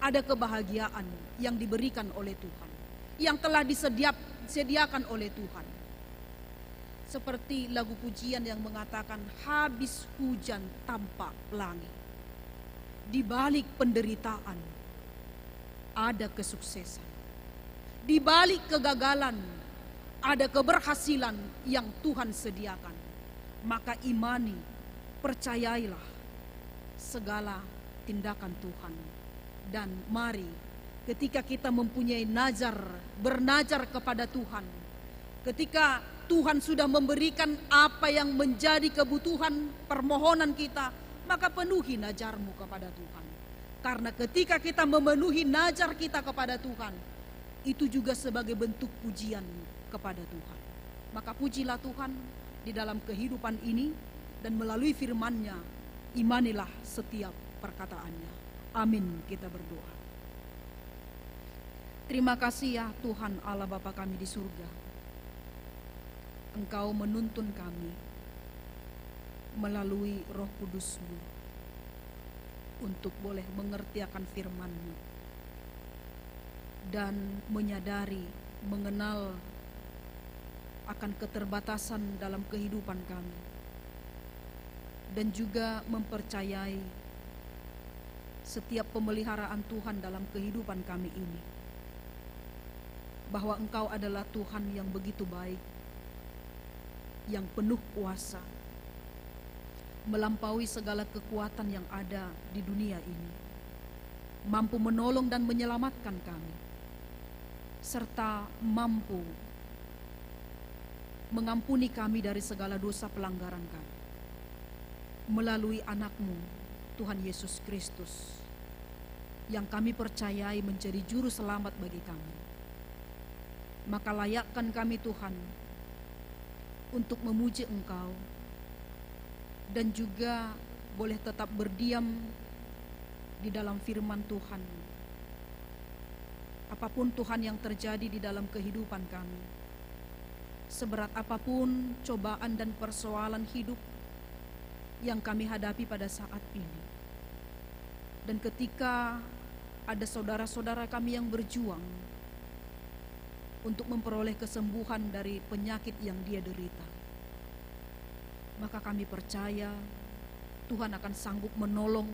ada kebahagiaan yang diberikan oleh Tuhan, yang telah disediakan oleh Tuhan. Seperti lagu pujian yang mengatakan, habis hujan tampak langit. Di balik penderitaan ada kesuksesan. Di balik kegagalan ada keberhasilan yang Tuhan sediakan. Maka imani, percayailah segala tindakan Tuhan. Dan mari ketika kita mempunyai nazar, bernazar kepada Tuhan, ketika Tuhan sudah memberikan apa yang menjadi kebutuhan permohonan kita, maka penuhi nazarmu kepada Tuhan. Karena ketika kita memenuhi nazar kita kepada Tuhan, itu juga sebagai bentuk pujian kepada Tuhan. Maka pujilah Tuhan di dalam kehidupan ini, dan melalui firman-Nya, imanilah setiap perkataannya. Amin, kita berdoa. Terima kasih ya Tuhan Allah Bapa kami di surga. Engkau menuntun kami. melalui Roh Kudus-Mu untuk boleh mengerti akan firman-Mu dan menyadari, mengenal akan keterbatasan dalam kehidupan kami, dan juga mempercayai setiap pemeliharaan Tuhan dalam kehidupan kami ini, bahwa Engkau adalah Tuhan yang begitu baik, yang penuh kuasa, melampaui segala kekuatan yang ada di dunia ini, mampu menolong dan menyelamatkan kami, serta mampu mengampuni kami dari segala dosa pelanggaran kami, melalui anak-Mu, Tuhan Yesus Kristus, yang kami percayai menjadi juru selamat bagi kami. Maka layakkan kami Tuhan untuk memuji Engkau, dan juga boleh tetap berdiam di dalam firman Tuhan. Apapun Tuhan yang terjadi di dalam kehidupan kami, seberat apapun cobaan dan persoalan hidup yang kami hadapi pada saat ini, dan ketika ada saudara-saudara kami yang berjuang untuk memperoleh kesembuhan dari penyakit yang dia derita, maka kami percaya Tuhan akan sanggup menolong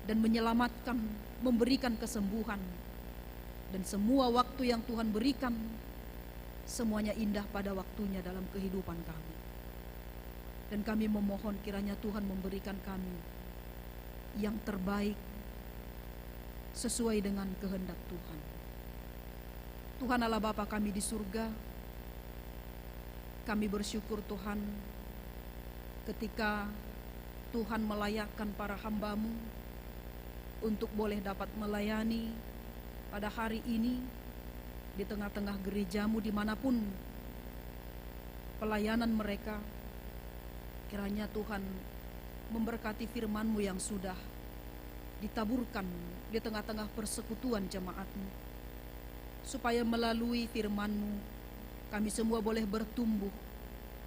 dan menyelamatkan, memberikan kesembuhan. Dan semua waktu yang Tuhan berikan, semuanya indah pada waktunya dalam kehidupan kami. Dan kami memohon kiranya Tuhan memberikan kami yang terbaik sesuai dengan kehendak Tuhan. Tuhan Allah Bapa kami di surga, kami bersyukur Tuhan ketika Tuhan melayakkan para hamba-Mu untuk boleh dapat melayani pada hari ini di tengah-tengah gereja-Mu dimanapun pelayanan mereka. Kiranya Tuhan memberkati firman-Mu yang sudah ditaburkan di tengah-tengah persekutuan jemaat-Mu, supaya melalui firman-Mu kami semua boleh bertumbuh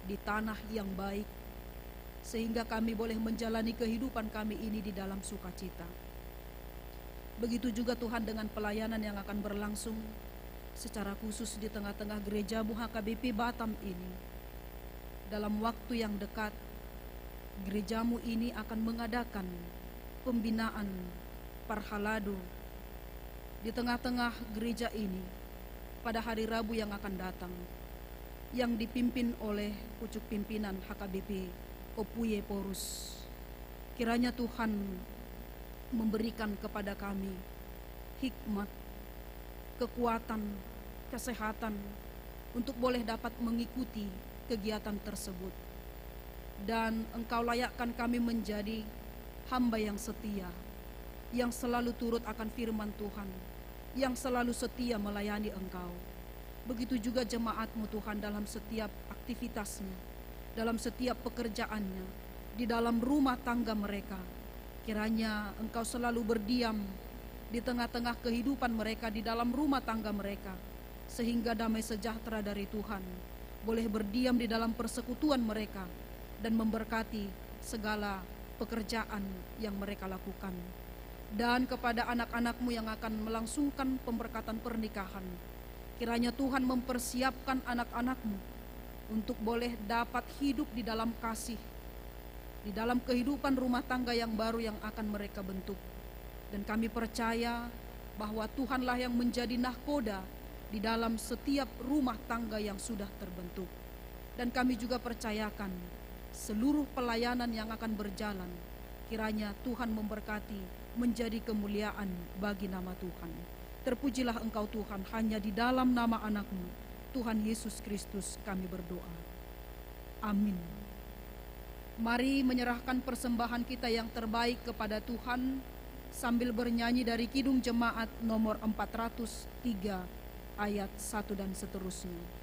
di tanah yang baik, sehingga kami boleh menjalani kehidupan kami ini di dalam sukacita. Begitu juga Tuhan dengan pelayanan yang akan berlangsung secara khusus di tengah-tengah gereja-Mu HKBP Batam ini. Dalam waktu yang dekat, gereja-Mu ini akan mengadakan pembinaan Parhalado di tengah-tengah gereja ini pada hari Rabu yang akan datang, yang dipimpin oleh pucuk pimpinan HKBP Opuye Porus. Kiranya Tuhan memberikan kepada kami hikmat, kekuatan, kesehatan untuk boleh dapat mengikuti kegiatan tersebut. Dan Engkau layakkan kami menjadi hamba yang setia, yang selalu turut akan firman Tuhan, yang selalu setia melayani Engkau. Begitu juga jemaat-Mu Tuhan dalam setiap aktivitasnya, dalam setiap pekerjaannya, di dalam rumah tangga mereka. Kiranya Engkau selalu berdiam di tengah-tengah kehidupan mereka, di dalam rumah tangga mereka, sehingga damai sejahtera dari Tuhan boleh berdiam di dalam persekutuan mereka dan memberkati segala pekerjaan yang mereka lakukan. Dan kepada anak-anak-Mu yang akan melangsungkan pemberkatan pernikahan, kiranya Tuhan mempersiapkan anak-anak-Mu untuk boleh dapat hidup di dalam kasih, di dalam kehidupan rumah tangga yang baru yang akan mereka bentuk. Dan kami percaya bahwa Tuhanlah yang menjadi nahkoda di dalam setiap rumah tangga yang sudah terbentuk. Dan kami juga percayakan seluruh pelayanan yang akan berjalan, kiranya Tuhan memberkati, menjadi kemuliaan bagi nama Tuhan. Terpujilah Engkau Tuhan, hanya di dalam nama anak-Mu, Tuhan Yesus Kristus kami berdoa. Amin. Mari menyerahkan persembahan kita yang terbaik kepada Tuhan sambil bernyanyi dari Kidung Jemaat nomor 403 ayat 1 dan seterusnya.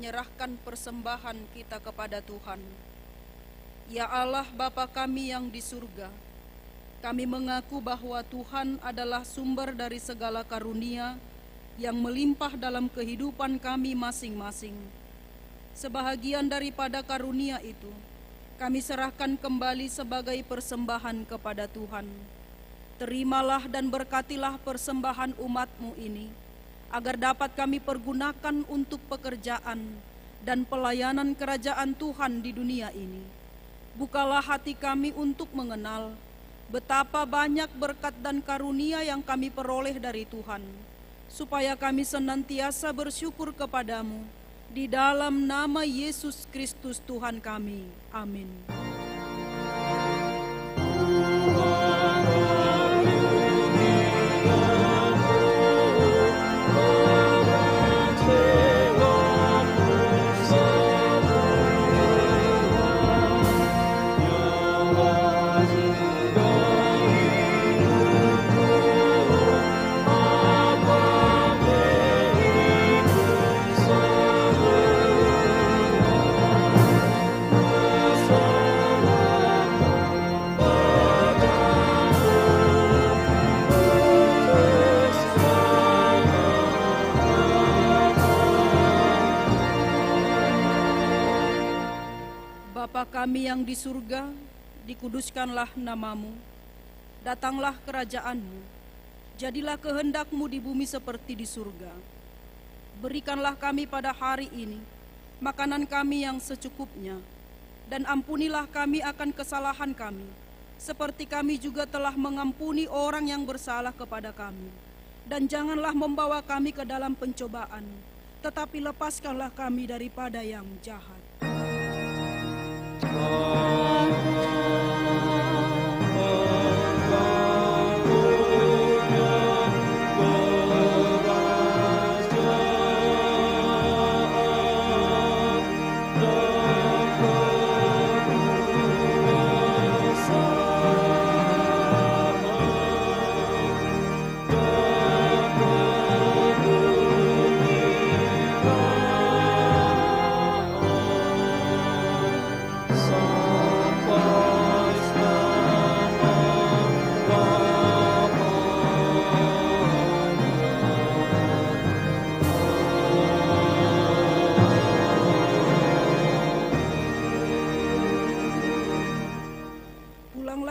menyerahkan persembahan kita kepada Tuhan. Ya Allah Bapa kami yang di surga, kami mengaku bahwa Tuhan adalah sumber dari segala karunia yang melimpah dalam kehidupan kami masing-masing. Sebahagian daripada karunia itu, kami serahkan kembali sebagai persembahan kepada Tuhan. Terimalah dan berkatilah persembahan umat-Mu ini, agar dapat kami pergunakan untuk pekerjaan dan pelayanan kerajaan Tuhan di dunia ini. Bukalah hati kami untuk mengenal betapa banyak berkat dan karunia yang kami peroleh dari Tuhan, supaya kami senantiasa bersyukur kepadamu, di dalam nama Yesus Kristus Tuhan kami. Amin. Bapa kami yang di surga, dikuduskanlah namamu, datanglah kerajaan-Mu, jadilah kehendak-Mu di bumi seperti di surga. Berikanlah kami pada hari ini makanan kami yang secukupnya, dan ampunilah kami akan kesalahan kami, seperti kami juga telah mengampuni orang yang bersalah kepada kami. Dan janganlah membawa kami ke dalam pencobaan, tetapi lepaskanlah kami daripada yang jahat.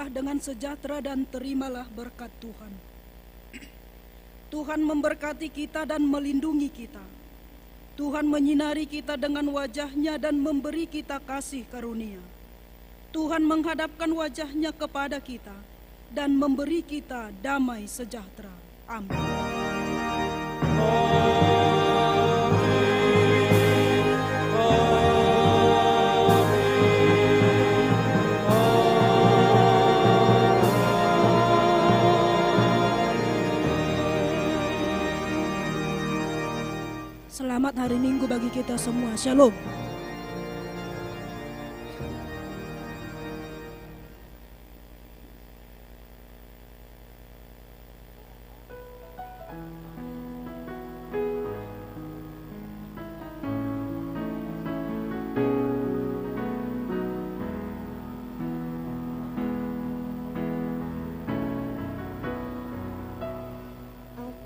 Dengan sejahtera dan terimalah berkat Tuhan. Tuhan memberkati kita dan melindungi kita. Tuhan menyinari kita dengan wajah-Nya dan memberi kita kasih karunia. Tuhan menghadapkan wajah-Nya kepada kita dan memberi kita damai sejahtera. Amin. Selamat hari Minggu bagi kita semua. Shalom.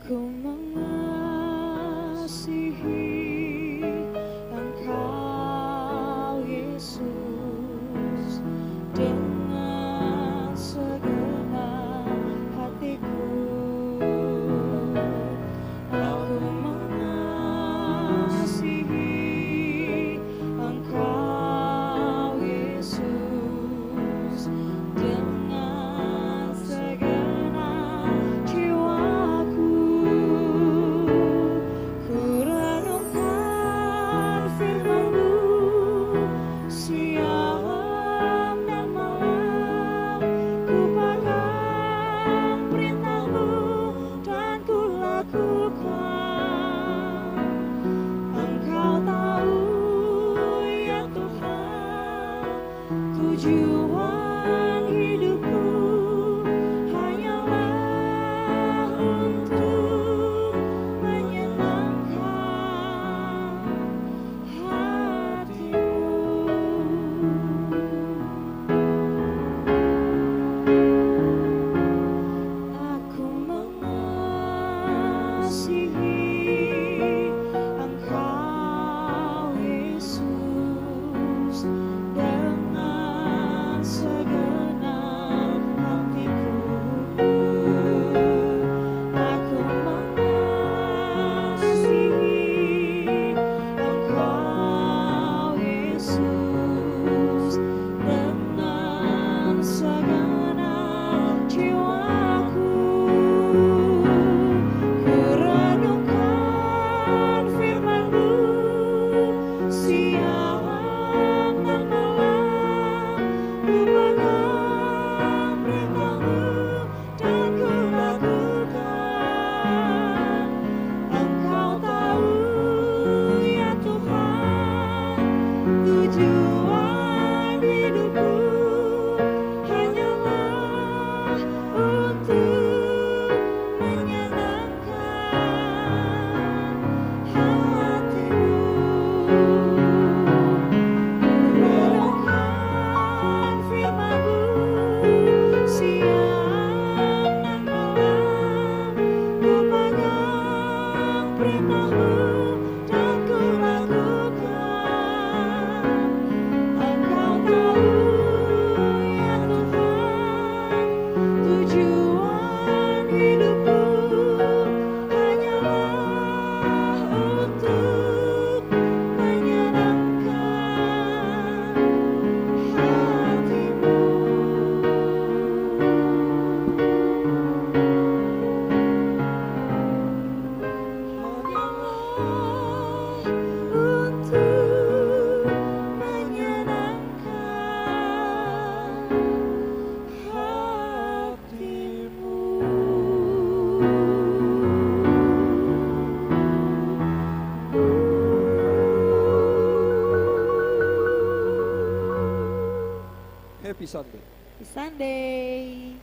Aku mengasihi Engkau Yesus dengan segenap hatiku. Aku mengasihi Engkau Yesus dengan segenap jiwaku. Ku renungkan firman-Mu siang dan malam. Ku pegang perintah-Mu dan ku lakukan. Engkau tahu ya Tuhan, tujuan hidupku hanyalah untuk menyenangkan hati-Mu. Happy Sunday. Sunday.